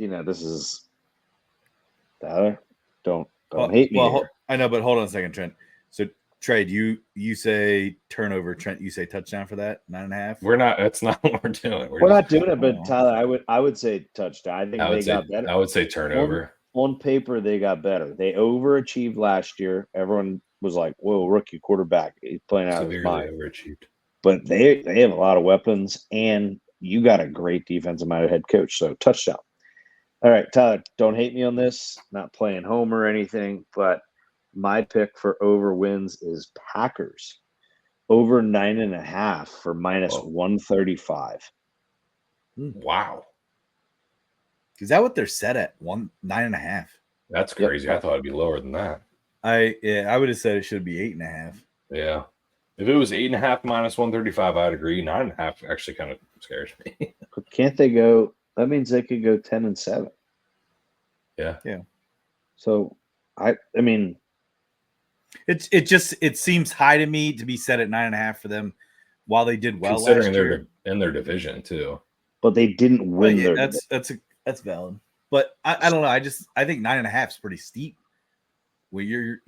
Tyler. Don't hate me.
Well,
here.
I know, but hold on a second, Trent. So Trey, you say turnover. Trent, you say touchdown for that 9.5.
We're not. That's not what we're doing.
We're not doing it, but Tyler, I would say touchdown. I think they got better.
I would say turnover.
On paper, they got better. They overachieved last year. Everyone was like, "Whoa, rookie quarterback, he's playing out of his
Severely
mind."
overachieved.
But they have a lot of weapons, and you got a great defensive-minded head coach. So touchdown. All right, Tyler, don't hate me on this. Not playing home or anything, but my pick for over wins is Packers over 9.5 for minus
Whoa.
135.
Wow,
Is that what they're set at? 9.5.
that's
Yep.
crazy. I thought it'd be lower than that.
I would have said it should be 8.5.
Yeah, if it was 8.5 minus 135, I'd agree. 9.5 actually kind of scares me.
But can't they go? That means they could go 10-7.
Yeah.
So I mean,
It seems high to me to be set at 9.5 for them, while they did well
Considering
last year.
they're in their division too.
but they didn't
Well,
win
yeah,
their.
that's valid. But I don't know. I think 9.5 is pretty steep. Where you're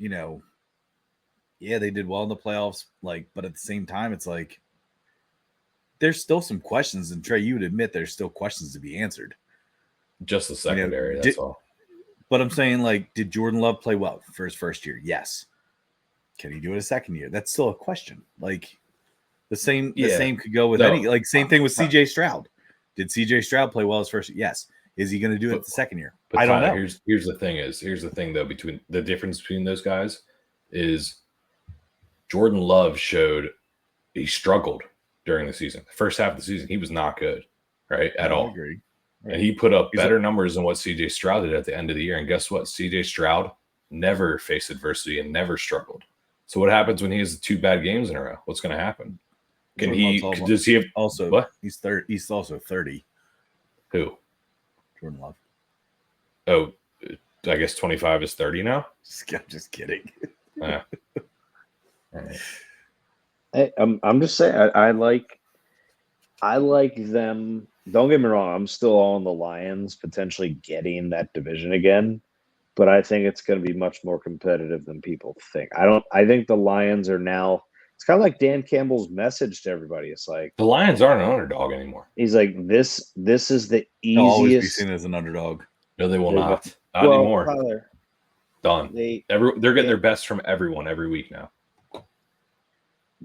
yeah, they did well in the playoffs. But at the same time, it's like there's still some questions. And Trey, you would admit there's still questions to be answered.
Just the secondary. That's all.
But I'm saying, did Jordan Love play well for his first year? Yes. Can he do it a second year? That's still a question. The same could go with any. Same thing with CJ Stroud. Did CJ Stroud play well his first year? Yes. Is he going to do it the second year?
But
I don't
Tyler,
know.
Here's the thing though, between the difference between those guys is Jordan Love showed he struggled during the season. The first half of the season, he was not good, right? At all.
I agree.
And he put up better numbers than what CJ Stroud did at the end of the year. And guess what? CJ Stroud never faced adversity and never struggled. So what happens when he has 2 bad games in a row? What's going to happen? Does he have
also
what?
He's 30. He's also 30.
Who?
Jordan Love.
Oh, I guess 25 is 30 now.
I'm just kidding.
Yeah. All right.
Hey, I'm just saying I like them. Don't get me wrong. I'm still on the Lions potentially getting that division again, but I think it's going to be much more competitive than people think. I think the Lions are now. It's kind of like Dan Campbell's message to everybody. It's like
The Lions aren't an underdog anymore.
he's like this is the
They'll always be
easiest.
seen as an underdog.
No, they will
They
not. Not
well,
anymore.
Tyler,
Done. They're getting their best from everyone every week now.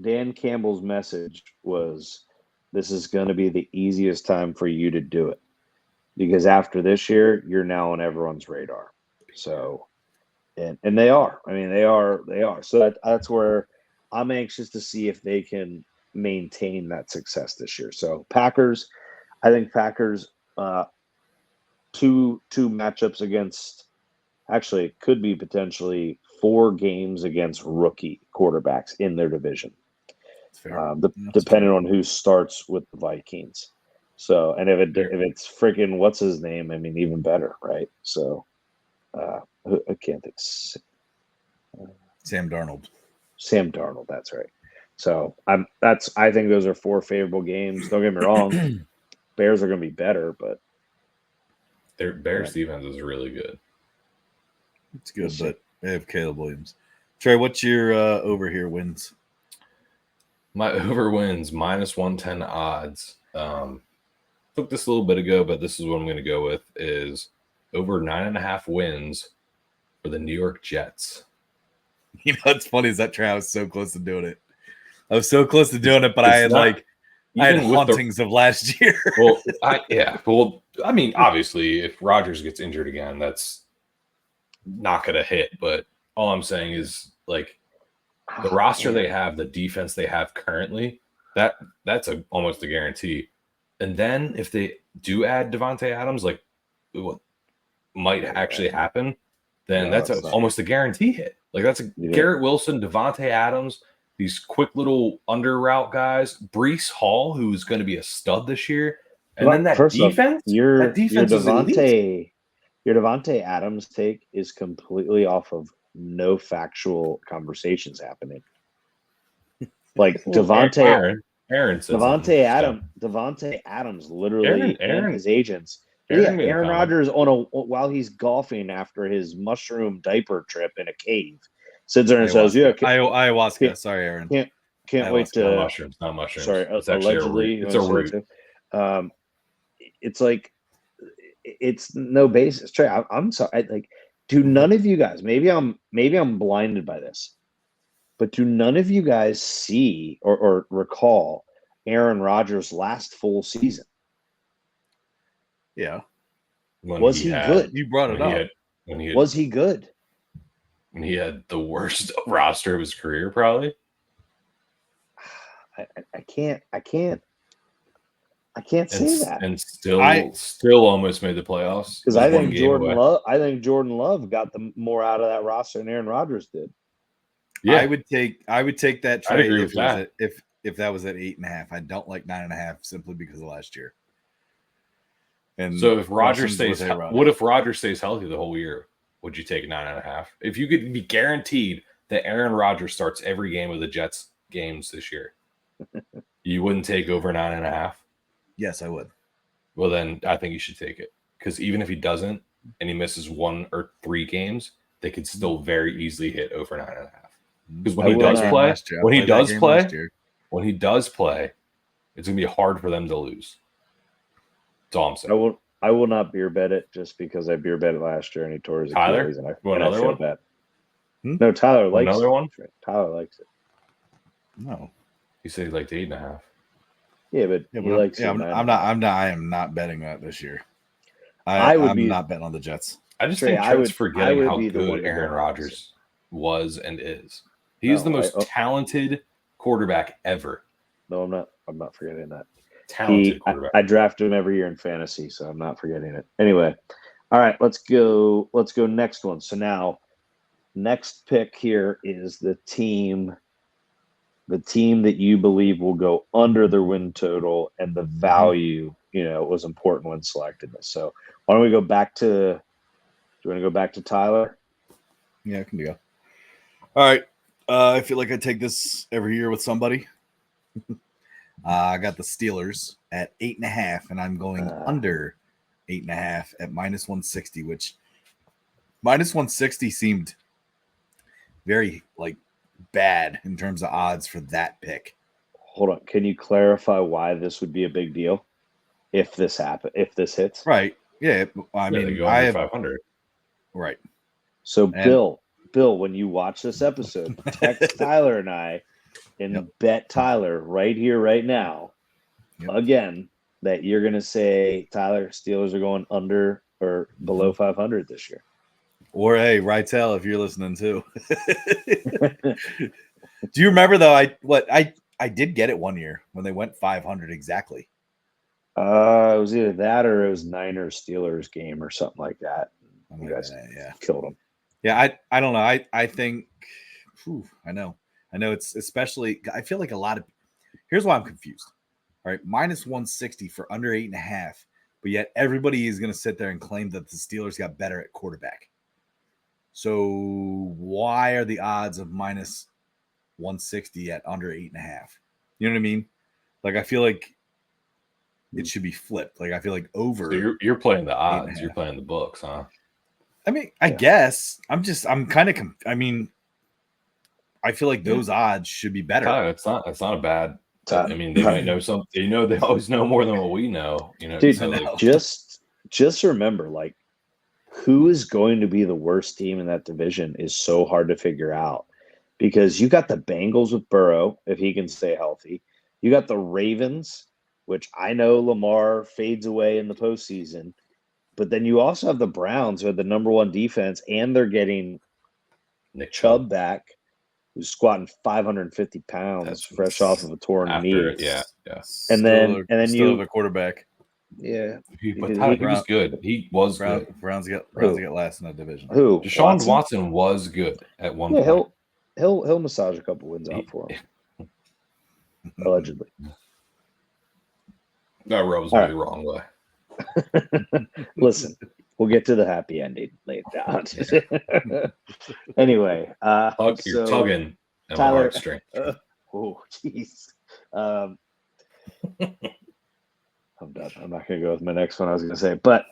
Dan Campbell's message was, "This is going to be the easiest time for you to do it, because after this year, you're now on everyone's radar." So, and they are. I mean, they are. So that's where I'm anxious to see if they can maintain that success this year. So Packers, I think Packers, two matchups against, actually it could be potentially 4 games against rookie quarterbacks in their division.
That's fair.
Depending on who starts with the Vikings. So, and if it's freaking what's his name, I mean, even better, right? So, I can't think.
Sam Darnold.
Sam Darnold, that's right. So I think those are 4 favorable games. Don't get me wrong, Bears are going to be better, but
Their Bears defense is really good.
It's good, but they have Caleb Williams. Trey, what's your over here wins?
My over wins -110 odds. Took this a little bit ago, but this is what I'm going to go with: is over 9.5 wins for the New York Jets.
You know what's funny is that Trey, I was so close to doing it. But I had hauntings of last year.
Well, I mean, obviously, if Rodgers gets injured again, that's not going to hit. But all I'm saying is, like, the roster they have, the defense they have currently, that's almost a guarantee. And then if they do add Devontae Adams, like what might actually happen, then that's almost a guarantee hit. Like that's Garrett Wilson, Devontae Adams, these quick little under route guys, Breece Hall, who's going to be a stud this year, and then that defense.
Your
Devontae
Adams take is completely off of no factual conversations happening. Like Devontae Adams literally and his agents. Aaron Rodgers while he's golfing after his mushroom diaper trip in a cave sits there and says,
ayahuasca. Sorry, Aaron.
Can't wait to
not mushrooms.
Sorry,
it's
allegedly
it's a root.
It's like it's no basis. Trey, I'm sorry. Like, do none of you guys? Maybe I'm blinded by this, but do none of you guys see or recall Aaron Rodgers' last full season?
Yeah.
Was he good?
You brought it up.
Was he good?
When he had the worst roster of his career, probably.
I can't say that.
And still almost made the playoffs.
Because I think Jordan Love got the more out of that roster than Aaron Rodgers did.
Yeah, I would take that trade if that was at 8.5. I don't like 9.5 simply because of last year. And
so if Rodgers stays, what if Rodgers stays healthy the whole year? Would you take 9.5? If you could be guaranteed that Aaron Rodgers starts every game of the Jets games this year, you wouldn't take over 9.5?
Yes, I would.
Well, then I think you should take it, because even if he doesn't and he misses 1 or 3 games, they could still very easily hit over 9.5. Because when he does play, it's gonna be hard for them to lose. That's all I'm saying.
I will not beer bet it just because I beer bet it last year and he tore his
Achilles,
and I
another
feel
one?
bad. No, Tyler likes
another one.
Tyler likes it.
No,
he said he liked 8.5.
Yeah, but he likes.
Yeah, I am not betting that this year. I'm not betting on the Jets.
I just think Trent's forgetting how good Aaron Rodgers was and is. He is the most talented quarterback ever.
No, I'm not. I'm not forgetting that.
Talented quarterback.
I draft him every year in fantasy, so I'm not forgetting it. Anyway, all right, let's go next one. So now, next pick here is the team that you believe will go under their win total, and the value, was important when selecting this. So why don't we go back to? Do you want to go back to Tyler?
Yeah, I can go. All right. I feel like I take this every year with somebody. I got the Steelers at 8.5, and I'm going under 8.5 at -160, which Minus 160 seemed very bad in terms of odds for that pick.
Hold on. Can you clarify why this would be a big deal if this hits?
Right. Yeah. I
they
mean,
go
I
under
have
500.
right.
So
And-
Bill, when you watch this episode, text Tyler and I and bet Tyler right here, right now, again, that you're going to say, Tyler, Steelers are going under or below 500 this year.
Or hey, Rytel, if you're listening too. Do you remember though? I did get it one year when they went 500 exactly.
It was either that or it was Niners Steelers game or something like that. You guys killed them.
Yeah, I don't know. I think I know it's especially. I feel like a lot of. Here's why I'm confused. All right, minus 160 for under 8.5, but yet everybody is going to sit there and claim that the Steelers got better at quarterback. So why are the odds of minus 160 at under 8.5? You know what I mean? Like I feel like it should be flipped. Like I feel like over.
So you're playing the odds. You're playing the books, huh?
I mean, I guess I'm kind of. I mean, I feel like those odds should be better.
It's not a bad. I mean, they might know something. They always know more than what we know.
Dude,
so
just remember, like, who is going to be the worst team in that division is so hard to figure out because you got the Bengals with Burrow if he can stay healthy. You got the Ravens, which I know Lamar fades away in the postseason, but then you also have the Browns who are the number one defense, and they're getting
Nick
Chubb back, who's squatting 550 pounds fresh off of a torn knee.
Yeah.
And then you
have a quarterback.
Yeah,
but Tyler, he was good. He was good.
Browns get last in that division.
Who?
Deshaun Watson was good at one point.
He'll massage a couple wins out for him. Allegedly.
That rubs me the wrong way.
Listen, we'll get to the happy ending later. Anyway,
you're tugging at my heartstring.
Oh, jeez. I'm done. I'm not going to go with my next one. I was going to say, but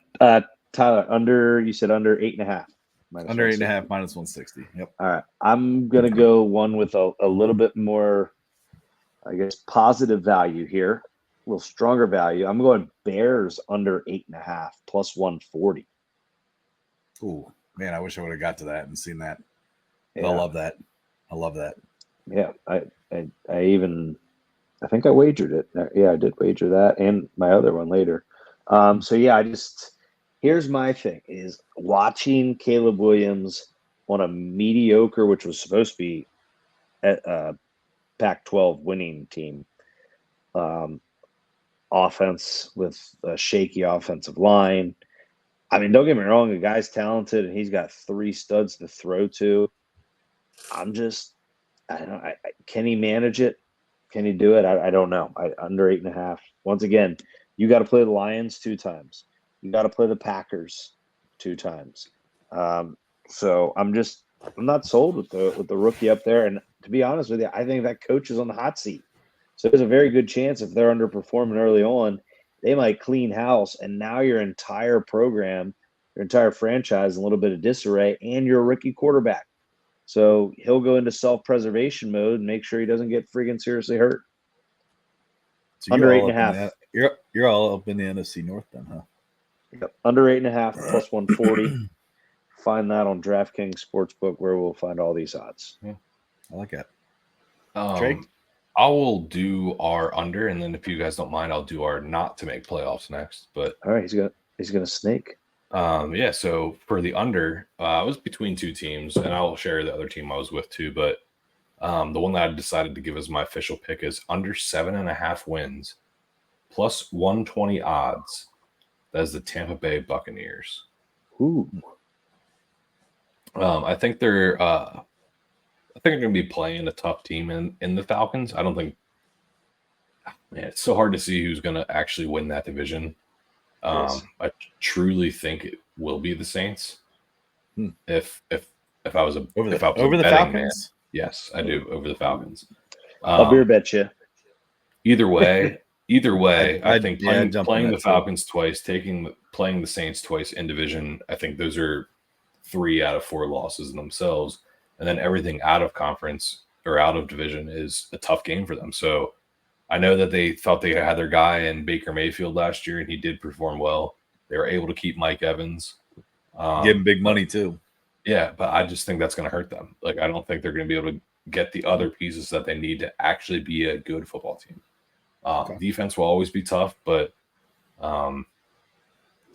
Tyler, you said under 8.5.
Under 8.5, minus 160. Yep.
All right. I'm going to go one with a little bit more, I guess, positive value here, a little stronger value. I'm going Bears under 8.5 plus 140.
Ooh, man, I wish I would have got to that and seen that.
Yeah.
I love that.
Yeah, I think I wagered it. Yeah, I did wager that and my other one later. So yeah, here's my thing is watching Caleb Williams on a mediocre, which was supposed to be a Pac-12 winning team, offense with a shaky offensive line. I mean, don't get me wrong, the guy's talented and he's got 3 studs to throw to. I don't know. Can he manage it? Can he do it? I don't know. Under 8.5. Once again, you got to play the Lions 2 times. You got to play the Packers 2 times. So I'm not sold with the rookie up there. And to be honest with you, I think that coach is on the hot seat. So there's a very good chance if they're underperforming early on, they might clean house. And now your entire program, your entire franchise, in a little bit of disarray, and you're a rookie quarterback. So he'll go into self-preservation mode and make sure he doesn't get freaking seriously hurt.
So under 8.5. You're all up in the NFC North then, huh?
Yep. Under 8.5 plus 140. Find that on DraftKings Sportsbook where we'll find all these odds.
Yeah, I like that.
Drake? I will do our under, and then if you guys don't mind, I'll do our not to make playoffs next. But
all right, he's gonna snake.
Yeah, so for the under, I was between 2 teams, and I'll share the other team I was with too. But the one that I decided to give as my official pick is under 7.5 wins, plus 120 odds. That is the Tampa Bay Buccaneers.
Ooh.
I think they're going to be playing a tough team in the Falcons. I don't think. Man, it's so hard to see who's going to actually win that division.
Yes.
I truly think it will be the Saints. If I was over the
Falcons,
man, yes, I do over the Falcons.
I'll beer bet you.
Either way, I think playing the
Falcons
twice, playing the Saints twice in division. I think those are 3 out of 4 losses in themselves, and then everything out of conference or out of division is a tough game for them. So I know that they thought they had their guy in Baker Mayfield last year, and he did perform well. They were able to keep Mike Evans.
Give him big money too.
Yeah, but I just think that's going to hurt them. Like, I don't think they're going to be able to get the other pieces that they need to actually be a good football team. Defense will always be tough, but I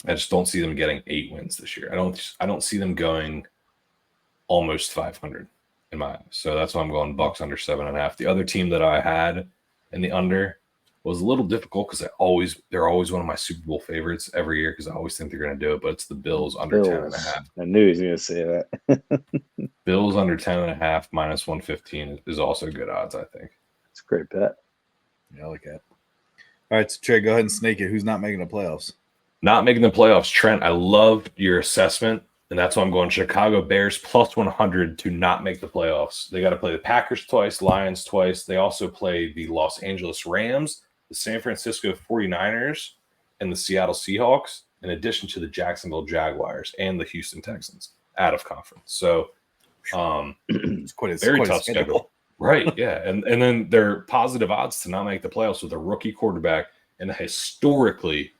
just don't see them getting 8 wins this year. I don't see them going almost 500 in my eyes. So that's why I'm going Bucks under 7.5. The other team that I had in the under was a little difficult because they're always one of my Super Bowl favorites every year because I always think they're going to do it, but it's the Bills under 10.5.
I knew he was going to say that.
Bills under 10.5 minus 115 is also good odds, I think.
It's a great bet.
Yeah, I like that. All right, so Trey, go ahead and snake it. Who's not making the playoffs?
Not making the playoffs, Trent. I love your assessment, and that's why I'm going Chicago Bears plus 100 to not make the playoffs. They got to play the Packers twice, Lions twice. They also play the Los Angeles Rams, the San Francisco 49ers, and the Seattle Seahawks, in addition to the Jacksonville Jaguars and the Houston Texans out of conference. So
It's quite a
very
quite a
tough schedule. Right, yeah. And then they're positive odds to not make the playoffs with a rookie quarterback and a historically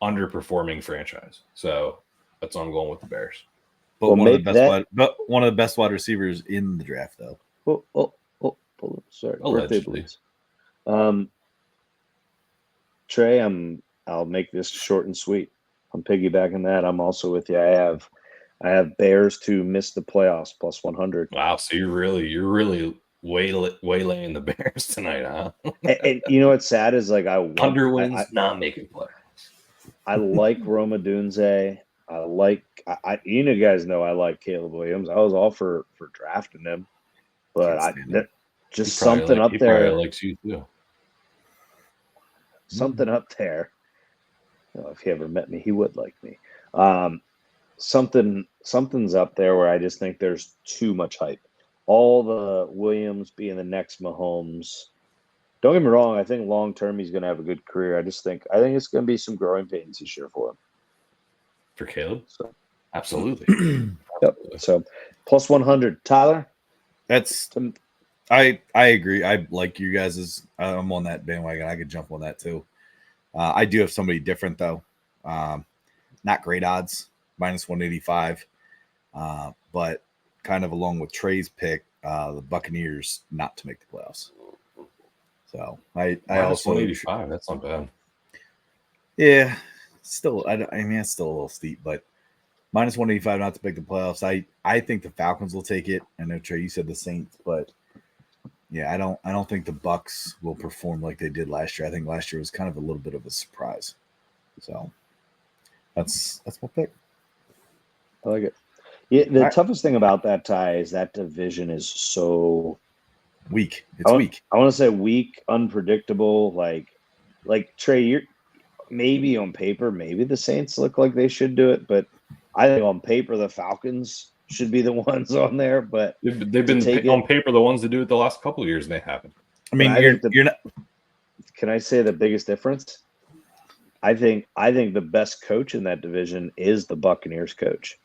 underperforming franchise. So that's why I'm going with the Bears.
But
Well,
one of the best wide receivers in the draft, though.
Sorry.
Allegedly.
Trey, I'll make this short and sweet. I'm piggybacking that. I'm also with you. I have Bears to miss the playoffs plus 100.
Wow, so you're really waylaying the Bears tonight, huh?
and you know what's sad is like
Under wins, not making playoffs.
I like Roma Dunze. You know, guys know I like Caleb Williams. I was all for drafting him, but just something up there.
He likes you too.
Something up there. Well, if he ever met me, he would like me. Something's up there where I just think there's too much hype. All the Williams being the next Mahomes. Don't get me wrong. I think long term he's going to have a good career. I think it's going to be some growing pains this year for him.
For Caleb,
So,
absolutely.
yep. So plus 100, Tyler.
I agree. I like you guys. I'm on that bandwagon. I could jump on that too. I do have somebody different though. Not great odds, minus 185. But kind of along with Trey's pick, the Buccaneers not to make the playoffs. So I also
185. That's not bad.
Yeah, still. I mean, it's still a little steep, but minus 185 not to make the playoffs. I think the Falcons will take it. I know Trey, you said the Saints, but yeah, I don't think the Bucks will perform like they did last year. I think last year was kind of a little bit of a surprise. So that's my pick.
I like it. Yeah, the toughest thing about that, Ty, is that division is so
weak. It's weak.
I want to say weak, unpredictable. Like Trey, you're maybe on paper, maybe the Saints look like they should do it, but I think on paper the Falcons should be the ones on there. But
they've been on paper the ones to do it the last couple of years, and they haven't.
I mean, you're not.
Can I say the biggest difference? I think the best coach in that division is the Buccaneers coach.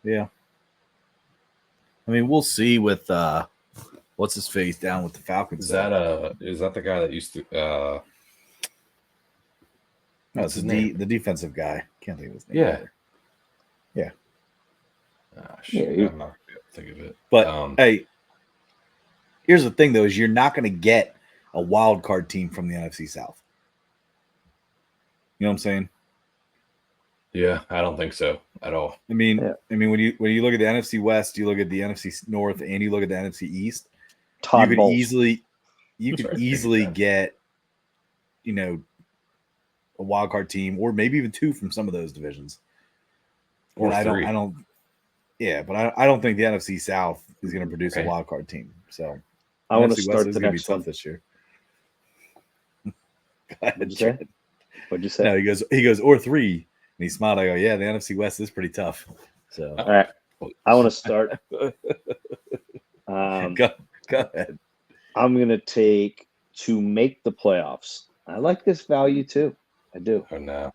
Yeah. I mean, we'll see with what's his face down with the Falcons.
Is that the guy that used to
that's the defensive guy. Can't think of his name.
Yeah.
Yeah.
I'm not gonna think of it.
But hey, here's the thing though, is you're not gonna get a wild card team from the NFC South. You know what I'm saying?
Yeah, I don't think so at all.
I mean, when you look at the NFC West, you look at the NFC North, and you look at the NFC East, you could easily get, a wild card team, or maybe even two from some of those divisions.
Or three.
I don't think the NFC South is going to produce a wild card team. So
I want to start the next one
this year.
What'd you say?
No, he goes or three. And he smiled. I go, yeah, the NFC West is pretty tough. So,
all right, I want to start.
Go ahead.
I'm going to take to make the playoffs. I like this value too. I do.
Oh, no.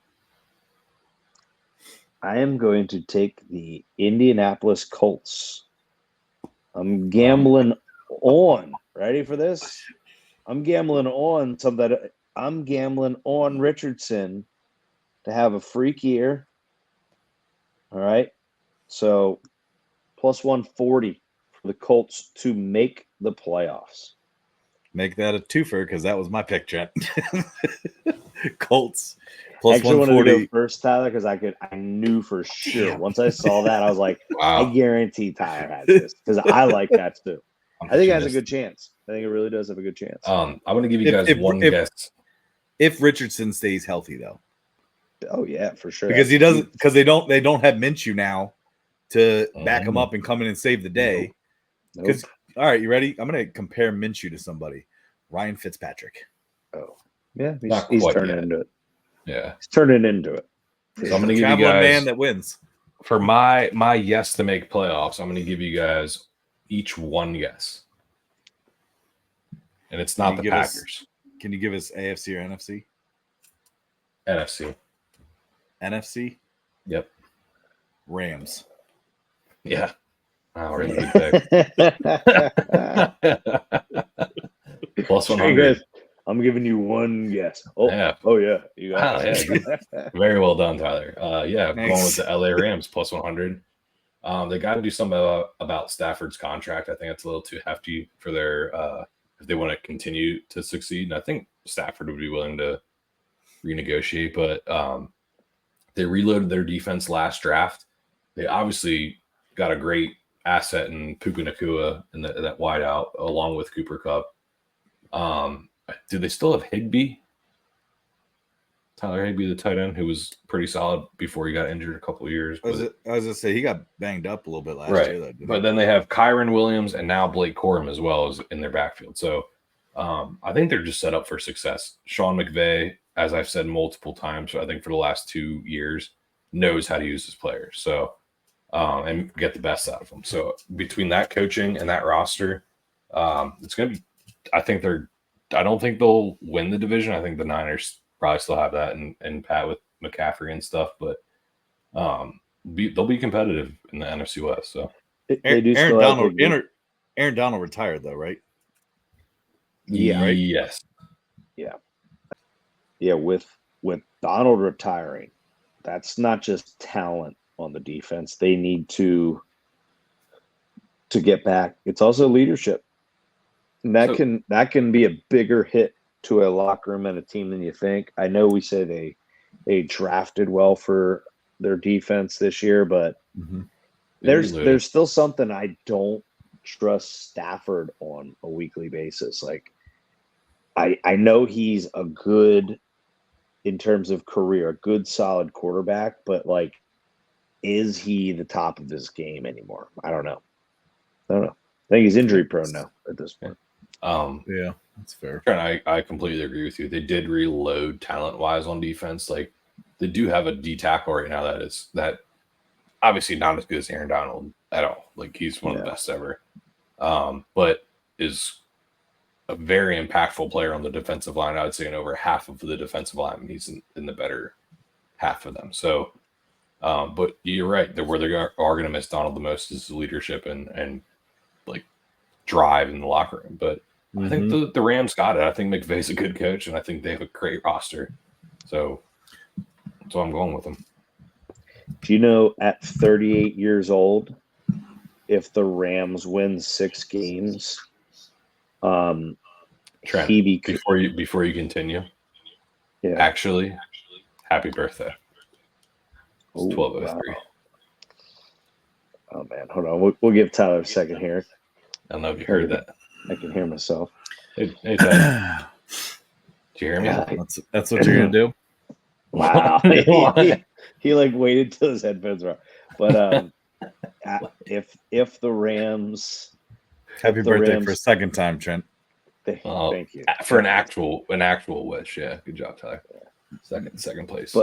I am going to take the Indianapolis Colts. I'm gambling on. Ready for this? I'm gambling on something. I'm gambling on Richardson to have a freak year. All right. So plus 140 for the Colts to make the playoffs.
Make that a twofer because that was my pick, Trent. Colts plus
Actually,
140.
wanted to go first, Tyler, because I knew for sure.
Damn.
Once I saw that, I was like,
Wow.
I guarantee Tyler has this because I like that too. I think it has a
missed
good chance. I think it really does have a good chance.
I'm going to give you guys one guess.
If Richardson stays healthy, though,
Oh yeah, for sure.
because he doesn't, because they don't have Minshew now to back him up and come in and save the day. Because all right, you ready? I'm going to compare Minshew to somebody, Ryan Fitzpatrick.
Oh yeah,
He's
turning into it.
Yeah,
he's turning into it.
So I'm going to give you
Traveling
guys
man that wins.
For my yes to make playoffs. I'm going to give you guys each one yes, and it's not the Packers.
Can you give us AFC or NFC?
NFC.
NFC?
Yep.
Rams.
Yeah. Oh, really good pick. Plus 100.
I'm giving you one guess. Oh yeah. You got
it. Very well done, Tyler. Yeah,
Thanks.
Going with the LA Rams plus 100. They got to do something about Stafford's contract. I think that's a little too hefty for their if they want to continue to succeed. And I think Stafford would be willing to renegotiate, but they reloaded their defense last draft. They obviously got a great asset in Puka Nacua in that wideout along with Cooper Kupp. Do they still have Higbee? Tyler Higbee, the tight end, who was pretty solid before he got injured a couple of years.
I was going to say, he got banged up a little bit last year. Though,
but then they have Kyron Williams and now Blake Corum as well as in their backfield. So I think they're just set up for success. Sean McVay, as I've said multiple times, I think for the last 2 years, knows how to use his players. So and get the best out of them. So between that coaching and that roster, it's going to be, I don't think they'll win the division. I think the Niners probably still have that and Pat with McCaffrey and stuff, but they'll be competitive in the NFC West. So
Aaron Donald retired though, right?
Yeah.
Right? Yes.
Yeah. Yeah. With Donald retiring, that's not just talent on the defense. They need to get back. It's also leadership. And that can be a bigger hit to a locker room and a team than you think. I know we say they drafted well for their defense this year, but there's still something I don't trust Stafford on a weekly basis. Like I know he's a good, in terms of career, a good solid quarterback, but like, is he the top of his game anymore? I don't know. I think he's injury prone now at this point.
Yeah, that's fair.
I completely agree with you. They did reload talent wise on defense. Like they do have a D tackle right now that obviously not as good as Aaron Donald at all. Like he's one of the best ever, but is a very impactful player on the defensive line. I would say in over half of the defensive line, he's in the better half of them. So, but you're right. Where they are going to miss Donald the most is the leadership and like drive in the locker room. But I think the Rams got it. I think McVay's a good coach, and I think they have a great roster. So that's why I'm going with them.
Do you know at 38 years old, if the Rams win 6 games,
Trent, before you continue, actually, happy birthday. It's 12:03.
Wow. Oh man, hold on. We'll give Tyler a second here.
I don't know if you heard that.
I can hear myself.
Hey, Ted. Did you hear me?
That's what you're gonna do.
Wow. he like waited till his headphones were off. But if the Rams,
happy
birthday for a second time, Trent.
Thank you
for an actual wish. Yeah, good job, Tyler. Second place.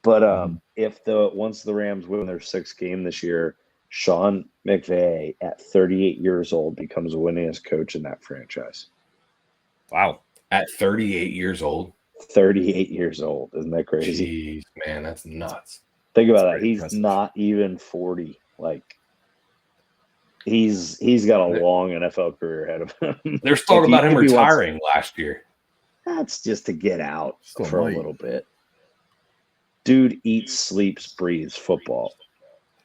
But if once the Rams win their 6th game this year, Sean McVay at 38 years old becomes the winningest coach in that franchise.
Wow. At 38 years old?
38 years old. Isn't that crazy?
Jeez, man, that's nuts.
Think about
That's
that.
pretty
He's
impressive.
not even 40. Like he's got a long NFL career ahead of him.
There's talk about him
if he wants-
retiring last year.
That's just to get out
Still
for
might.
a little bit. Dude eats, sleeps, breathes football.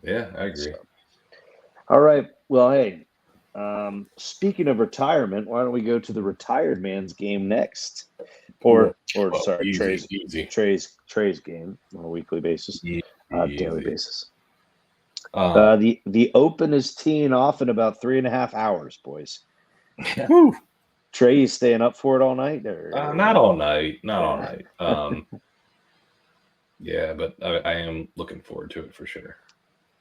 Yeah, I agree.
So. All right. Well, hey, speaking of retirement, why don't we go to the retired man's game next? Or sorry,
easy.
Trey's game on a weekly basis, daily
Easy.
basis.
Uh,
The Open is teeing off in about 3.5 hours, boys.
Yeah.
Woo.
Trey, you staying up for it all night? Or
Not all night. Not all night. Yeah, but I am looking forward to it for sure.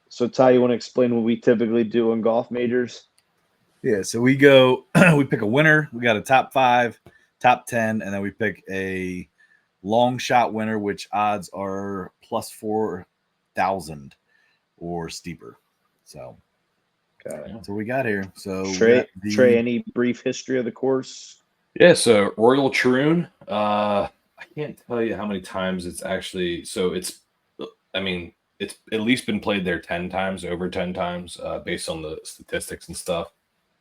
So, Ty, you want to explain what we typically do in golf majors?
Yeah, so we go, we pick a winner. We got a top 5, top 10, and then we pick a long shot winner, which odds are plus 4,000 or steeper. So that's what we got here. So
Trey, any brief history of the course?
Yeah, so Royal Troon. I can't tell you how many times it's actually. So it's at least been played there 10 times, over 10 times, based on the statistics and stuff.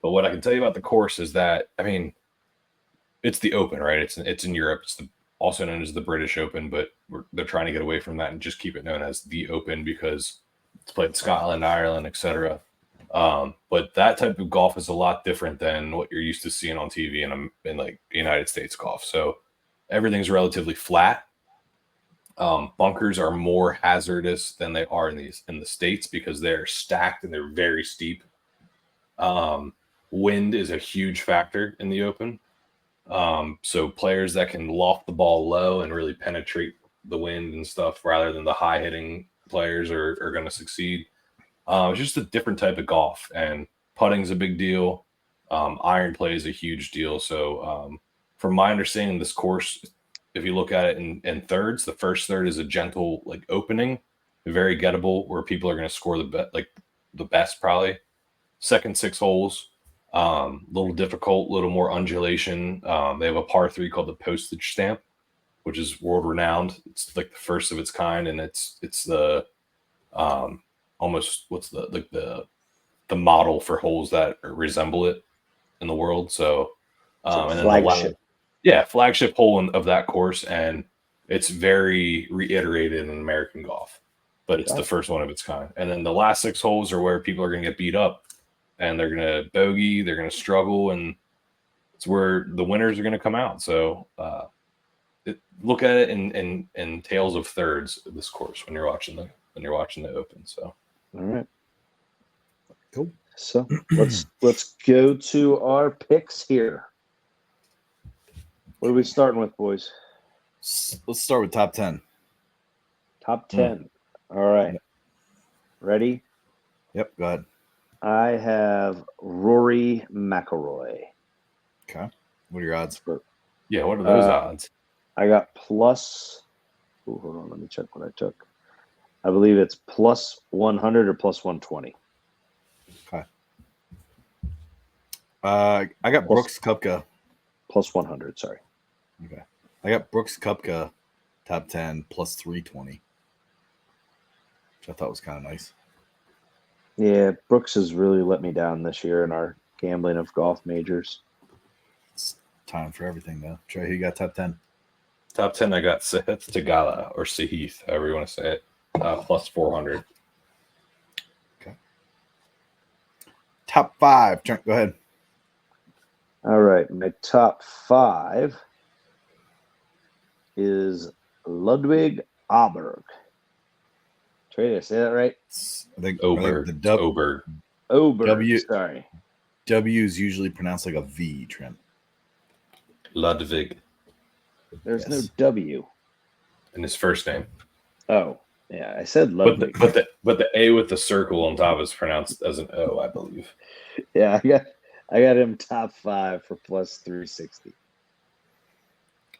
But what I can tell you about the course is that, it's the Open, right? It's in Europe. It's also known as the British Open, but they're trying to get away from that and just keep it known as the Open because it's played in Scotland, Ireland, etc. But that type of golf is a lot different than what you're used to seeing on TV in like United States golf. So everything's relatively flat. Bunkers are more hazardous than they are in the States because they're stacked and they're very steep. Wind is a huge factor in the Open. So players that can loft the ball low and really penetrate the wind and stuff rather than the high hitting players are going to succeed. It's just a different type of golf, and putting's a big deal. Iron play is a huge deal. So from my understanding, this course, if you look at it in thirds, the first third is a gentle like opening, very gettable, where people are going to score the best probably. Second 6 holes, little difficult, little more undulation. They have a par 3 called the Postage Stamp, which is world renowned. It's like the first of its kind, and it's the almost what's the model for holes that resemble it in the world. So, and then
flagship.
Flagship hole of that course, and it's very reiterated in American golf, but it's the first one of its kind. And then the last 6 holes are where people are going to get beat up, and they're going to bogey, they're going to struggle, and it's where the winners are going to come out. So, look at it in tales of thirds of this course when you're watching the Open. So,
all right,
cool.
So let's go to our picks here. What are we starting with, boys?
Let's start with top 10.
Top 10. All right. Ready?
Yep, go ahead.
I have Rory McIlroy.
Okay. What are your odds?
Yeah, what are those odds?
I got plus. Ooh, hold on, let me check what I took. I believe it's plus 100 or plus 120.
Okay. I got Brooks Koepka.
Plus 100, sorry.
Okay. I got Brooks Koepka top 10 plus 320, which I thought was kind of nice.
Yeah, Brooks has really let me down this year in our gambling of golf majors.
It's time for everything, though. Trey, who you got top 10?
Top 10, I got Sahith Theegala, or Sahith, however you want to say it, plus 400.
Okay. Top 5. Trent, go ahead.
All right. My top 5 is Ludwig Aberg. Trey, did I say that right?
I think
Oberg.
Oberg. Sorry.
W is usually pronounced like a V, Trent.
Ludwig.
There's no W
in his first name.
Oh, yeah, I said Ludwig.
But the A with the circle on top is pronounced as an O, I believe.
Yeah, I got him top 5 for plus 360.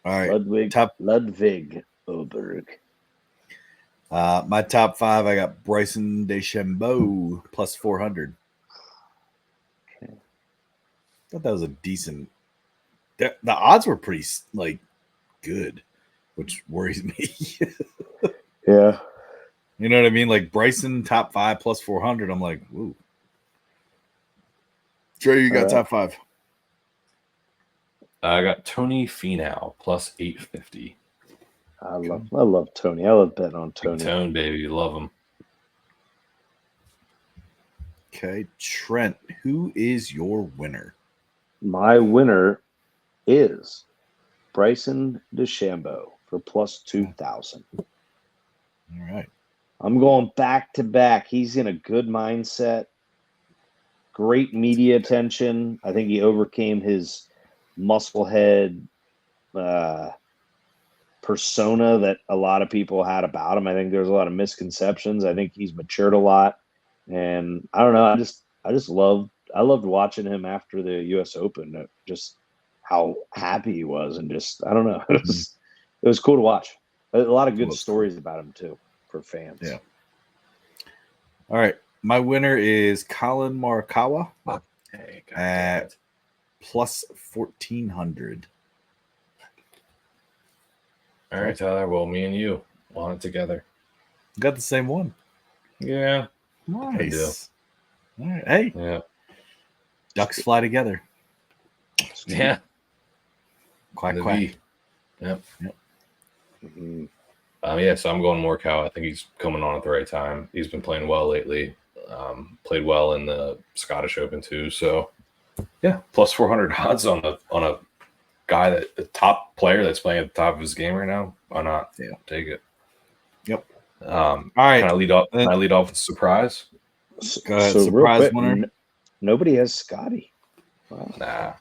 All right,
Ludwig Oberg.
My top 5, I got Bryson DeChambeau plus 400.
Okay,
thought that was a decent. The odds were pretty good, which worries me.
Yeah.
You know what I mean? Like Bryson top 5 plus 400. I'm like, ooh. Trey, you got top 5.
I got Tony Finau plus 850.
I love Tony. I love betting on Tony.
Big Tone, baby, love him.
Okay, Trent, who is your winner?
My winner is Bryson DeChambeau for plus 2,000.
All right.
I'm going back to back. He's in a good mindset. Great media attention. I think he overcame his musclehead persona that a lot of people had about him. I think there's a lot of misconceptions. I think he's matured a lot, and I don't know. I loved watching him after the U.S. Open. Just how happy he was, and just I don't know. It was cool to watch. A lot of good stories about him too for fans.
Yeah. All right. My winner is Colin Morikawa at plus 1,400.
All right, Tyler. Well, me and you on it together.
Got the same one.
Yeah.
Nice. All right. Hey.
Yeah.
Ducks fly together.
Yeah.
Quack, quack.
Yep.
Mm-hmm.
Yeah, so I'm going Morikawa. I think he's coming on at the right time. He's been playing well lately. Played well in the Scottish Open too. So, yeah, plus 400 odds on a guy the top player that's playing at the top of his game right now. Why not?
Yeah,
take it.
Yep.
All
right.
Can I lead off? Can I lead off with a surprise?
Go ahead.
So
surprise winner.
Nobody has Scotty. Wow.
Nah.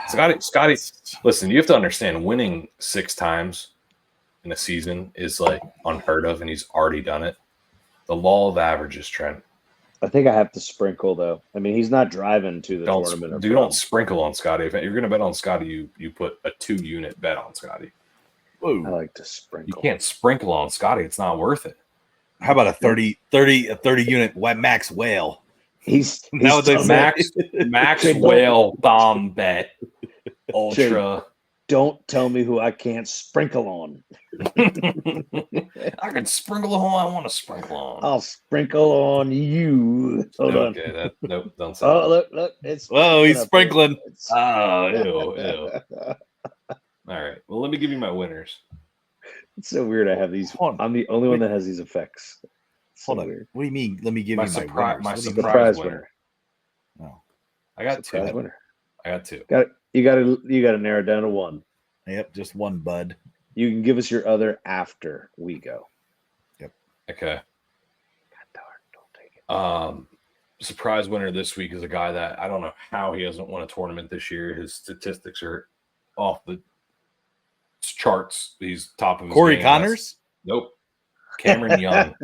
Scotty. Listen, you have to understand, winning 6 times in a season is like unheard of, and he's already done it. The law of averages, Trent.
I think I have to sprinkle though. I mean, he's not driving to the tournament.
Don't sprinkle on Scotty. If you're going to bet on Scotty, you put a 2-unit bet on Scotty.
Whoa. I like to sprinkle.
You can't sprinkle on Scotty. It's not worth it.
How about a 30 unit max whale?
He's
max whale bomb bet ultra.
Don't tell me who I can't sprinkle on.
I can sprinkle who I want to sprinkle on.
I'll sprinkle on you. Hold on.
Nope, don't say
that. Look.
He's sprinkling.
Oh, ew. All right. Well, let me give you my winners.
It's so weird. I have these. I'm the only one that has these effects.
Hold on. Weird. What do you mean? Let me give you
my surprise winner.
Oh,
I got
surprise
2.
Winner.
I got 2.
You got to narrow it down to 1.
Yep, just 1, bud.
You can give us your other after we go.
Yep.
Okay.
God darn, don't take it.
Surprise winner this week is a guy that I don't know how he hasn't won a tournament this year. His statistics are off the charts. He's top of his
Corey
game.
Connors?
Nope. Cameron Young.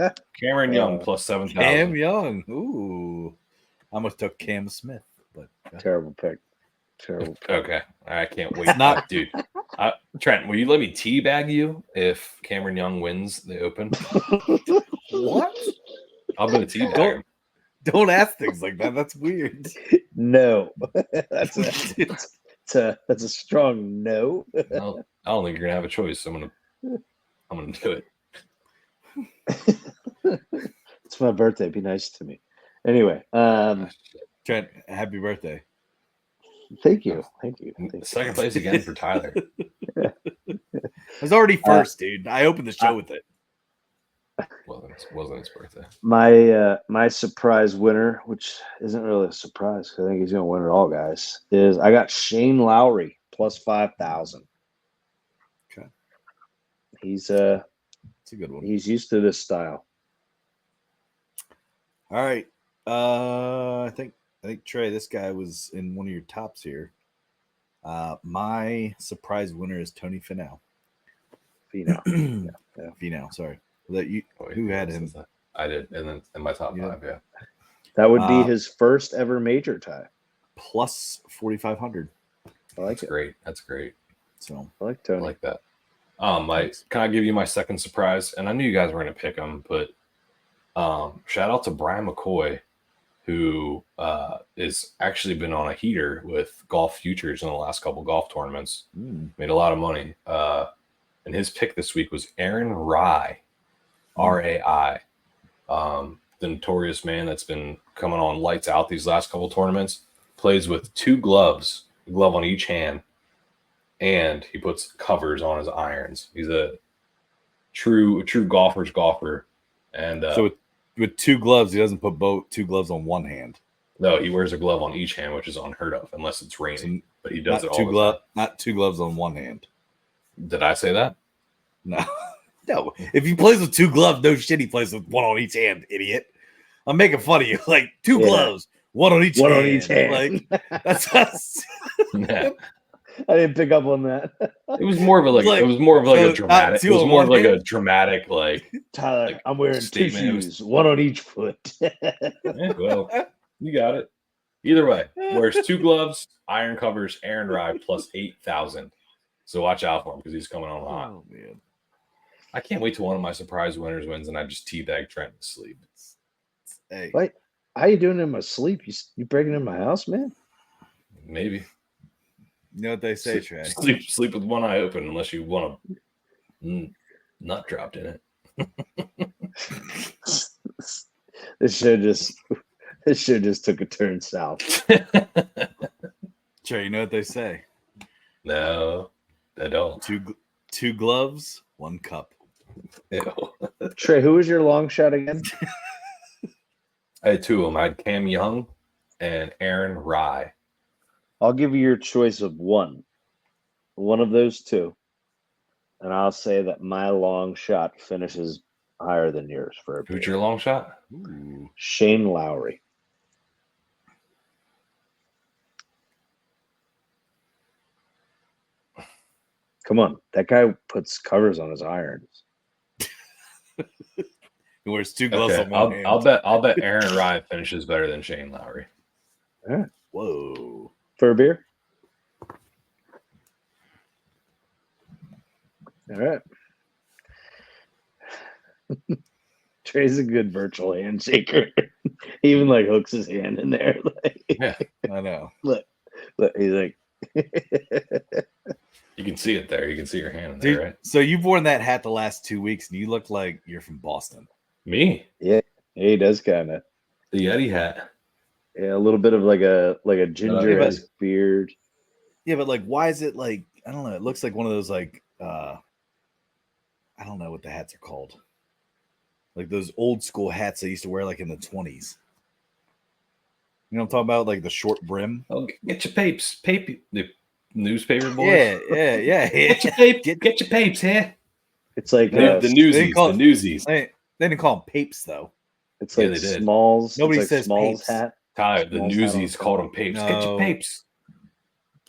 Cameron Young plus 7,000.
Cam Young. Ooh. I almost took Cam Smith, but
terrible pick.
Okay. I can't wait. Not, dude. Trent, will you let me teabag you if Cameron Young wins the Open?
What?
I'm going to teabag him.
Don't ask things like that. That's weird.
No. That's a strong no.
Well, I don't think you're gonna have a choice. I'm gonna do it.
It's my birthday. Be nice to me. Anyway,
Trent, happy birthday.
Thank you.
Second place again for Tyler.
I was already first, dude. I opened the show with it.
Wasn't his birthday.
My surprise winner, which isn't really a surprise because I think he's going to win it all, guys, is I got Shane Lowry plus 5,000.
Okay,
it's
a good one.
He's used to this style.
All right, I think Trey, this guy was in one of your tops here. My surprise winner is Tony Finau. Finau. Sorry. Who had him?
I did, and then in my top 5, yeah.
That would be his first ever major tie.
Plus 4,500.
I like it.
Great. That's great.
So
I like Tony.
I like that. Can I give you my second surprise? And I knew you guys were going to pick him, but shout out to Brian McCoy, who is actually been on a heater with golf futures in the last couple golf tournaments. Made a lot of money. And his pick this week was Aaron Rye Rai. The notorious man that's been coming on lights out these last couple tournaments, plays with 2 gloves, a glove on each hand, and he puts covers on his irons. He's a true golfer's golfer. And
So with 2 gloves, he doesn't put 2 gloves on one hand.
no, he wears a glove on each hand, which is unheard of unless it's raining. But he does it all the time.
Not 2 gloves on one hand.
Did I say that?
No. No. If he plays with 2 gloves, no shit, he plays with one on each hand, idiot. I'm making fun of you. Like 2 gloves, one on each hand. Like that's us.
Yeah.
I didn't pick up on that.
It was more of a a dramatic. It was more of like a dramatic
Tyler,
like,
I'm wearing 2
statement.
shoes, one on each foot.
Well, you got it. Either way, wears 2 gloves, iron covers, Aaron Rye plus 8,000. So watch out for him because he's coming on hot.
Oh man.
I can't wait till one of my surprise winners wins and I just teabag Trent to sleep.
Hey.
Wait, how you doing in my sleep? You breaking in my house, man?
Maybe.
You know what they say, Trey?
Sleep with one eye open unless you want a nut dropped in it.
This show just took a turn south.
Trey, you know what they say?
No, I don't.
2 gloves, 1 cup.
Ew.
Trey, who was your long shot again?
I had 2 of them. I had Cam Young and Aaron Rye.
I'll give you your choice of one of those 2, and I'll say that my long shot finishes higher than yours for a
Who's
beer.
your long shot?
Ooh.
Shane Lowry. Come on, that guy puts covers on his irons.
He wears 2 gloves
Okay,
on one hand.
I'll bet Aaron Rye finishes better than Shane Lowry.
All right.
Whoa.
For a beer? All right. Trey's a good virtual handshaker. He even hooks his hand in there.
Yeah,
I know.
Look, he's like
you can see it there. You can see your hand in
Dude,
there, right?
so you've worn that hat the last 2 weeks, and you look like you're from Boston.
Me?
Yeah, he does kind of.
The Yeti hat.
Yeah, a little bit of like a ginger beard.
Yeah, but why is it I don't know. It looks like one of those I don't know what the hats are called. Like those old school hats they used to wear in the 20s. You know what I'm talking about? Like the short brim.
Oh, get your papes. The newspaper boys.
Yeah.
Get your papes. Get your papes here.
It's like
the newsies. The newsies.
They didn't call them papes though.
It's like Smalls.
Nobody
it's
says
Smalls
papes.
hat.
Tyler, the newsies called them papes.
No.
Get your papes.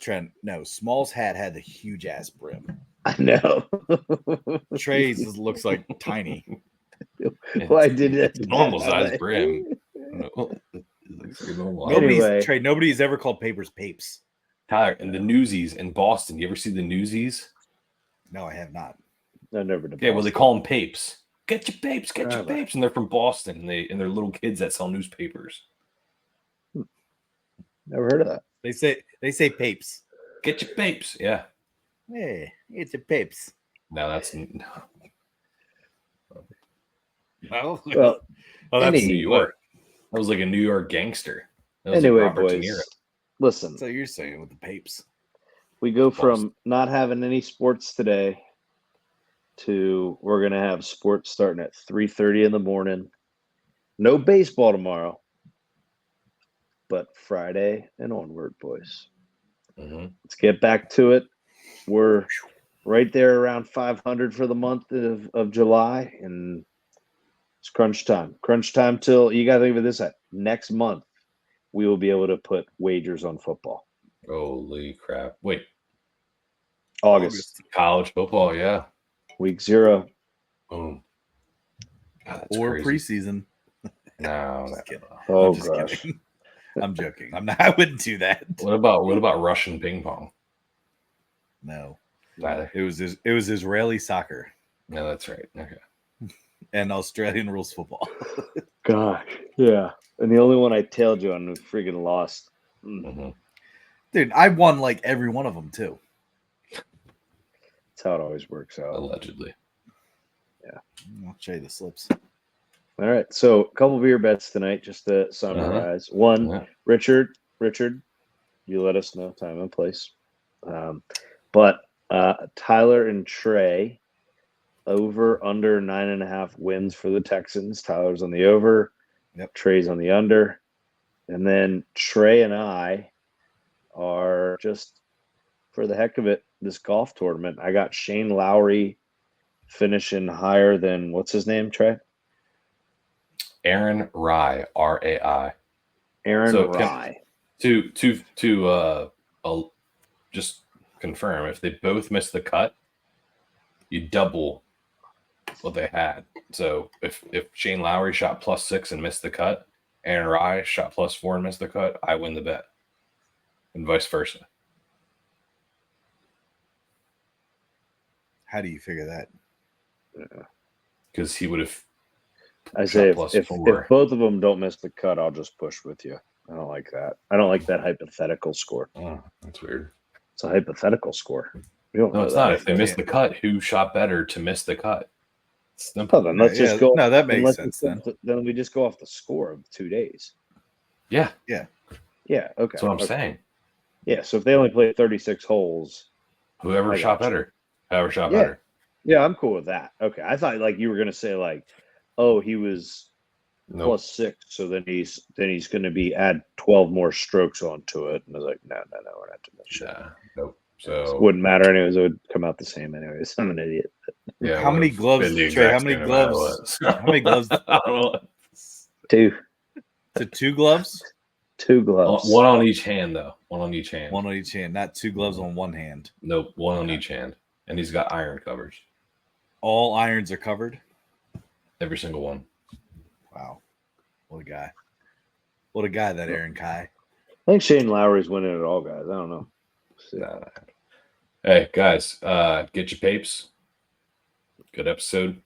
Trent, no. Small's hat had the huge ass brim.
I know.
Trey's looks like tiny.
Well, I did it.
It's a normal size brim.
Nobody's ever called papers papes.
Tyler, and the newsies in Boston. You ever see the newsies?
No, I have not.
I never did.
Yeah, well, they call them papes. Get your papes, get your papes, and they're from Boston. And they're little kids that sell newspapers.
Never heard of that.
They say papes.
Get your papes, yeah.
Hey, it's your papes.
No, that's
No.
Well,
that's New York. That was like a New York gangster. That was
anyway,
Robert De
boys,
Niro.
listen.
So you're saying with the papes.
We go from not having any sports today to we're gonna have sports starting at 3:30 in the morning. No baseball tomorrow, but Friday and onward, boys.
Mm-hmm.
Let's get back to it. We're right there around 500 for the month of July, and it's crunch time. Crunch time till you got to think of this. Next month, we will be able to put wagers on football.
Holy crap! Wait,
August.
College football, yeah.
Week 0.
Boom. God,
Or
crazy.
preseason.
No,
Just kidding.
Oh
I'm just
gosh.
kidding. I'm joking. I'm not. I wouldn't do that.
What about Russian ping pong?
No.
Neither.
It was Israeli soccer
No, that's right. Okay.
and Australian rules football.
Gosh, yeah. And the only one I tailed you on was freaking lost.
Mm-hmm.
Dude, I won every one of them too.
That's how it always works out.
Allegedly.
I'll show you the slips.
All right. So a couple of your bets tonight, just to summarize. One,
Yeah.
Richard, you let us know time and place. But Tyler and Trey, over under 9.5 wins for the Texans. Tyler's on the over.
Yep.
Trey's on the under. And then Trey and I are just for the heck of it, this golf tournament. I got Shane Lowry finishing higher than what's his name, Trey?
Aaron Rye, Rai.
Aaron
So,
Rye.
To just confirm, if they both miss the cut, you double what they had. So if Shane Lowry shot +6 and missed the cut, Aaron Rye shot +4 and missed the cut, I win the bet, and vice versa.
How do you figure that?
Because he would have.
I say
shot
if
+4.
both of them don't miss the cut, I'll just push with you. I don't like that. I don't like that hypothetical score.
Oh, that's weird.
It's a hypothetical score. We don't
No,
know
it's
that.
not. If they miss the cut, who shot better to miss the cut? It's
Well,
simple.
then let's
Yeah,
just go.
no, that makes
let's
sense
just go- Then we just go off the score of 2 days.
Yeah,
Yeah. Okay.
that's what I'm
okay.
saying.
Yeah. So if they only play 36 holes,
Whoever
I
shot
got you.
better, whoever shot
Yeah.
better.
yeah, I'm cool with that. Okay. I thought like you were gonna say like, oh, he was
Nope.
+6, so then he's going to be add 12 more strokes onto it. And I was like, no, we're not doing that shit.
Yeah, nope.
It
So
wouldn't matter anyways. It would come out the same anyways. I'm an idiot.
yeah,
How
it
many
would've
gloves,
been the
Trey?
exact
How many
same no matter
gloves?
what.
How many gloves?
I don't know.
2
To 2 gloves?
2 gloves.
One on each hand, though. One on each hand.
One on each hand, not 2 gloves on one hand.
Nope, one on
Okay.
each hand. And he's got iron covers.
All irons are covered.
Every single one.
Wow, what a guy! What a guy that Aaron Kai.
I think Shane Lowry's winning it all, guys. I don't know. See.
Nah. Hey, guys, get your papes. Good episode.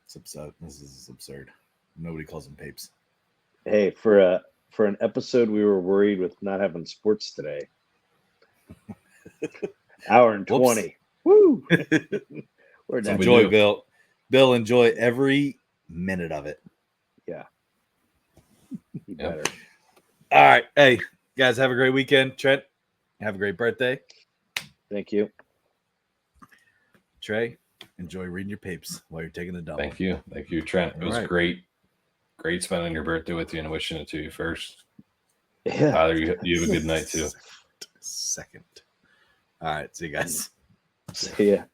It's absurd. This is absurd. Nobody calls them papes.
Hey, for an episode, we were worried with not having sports today. Hour and
Whoops.
20. Woo! We're done.
we
Enjoy,
do.
Bill. Bill, enjoy every minute of it.
Yeah. You
Yeah.
better.
All right. Hey, guys, have a great weekend. Trent, have a great birthday.
Thank you.
Trey, enjoy reading your papes while you're taking a dump.
Thank you. Thank you, Trent. It
All
was
right.
great. Great spending your birthday with you and wishing it to you first.
Yeah.
Tyler, you have a good night, too.
Second. All right. See you guys.
See ya.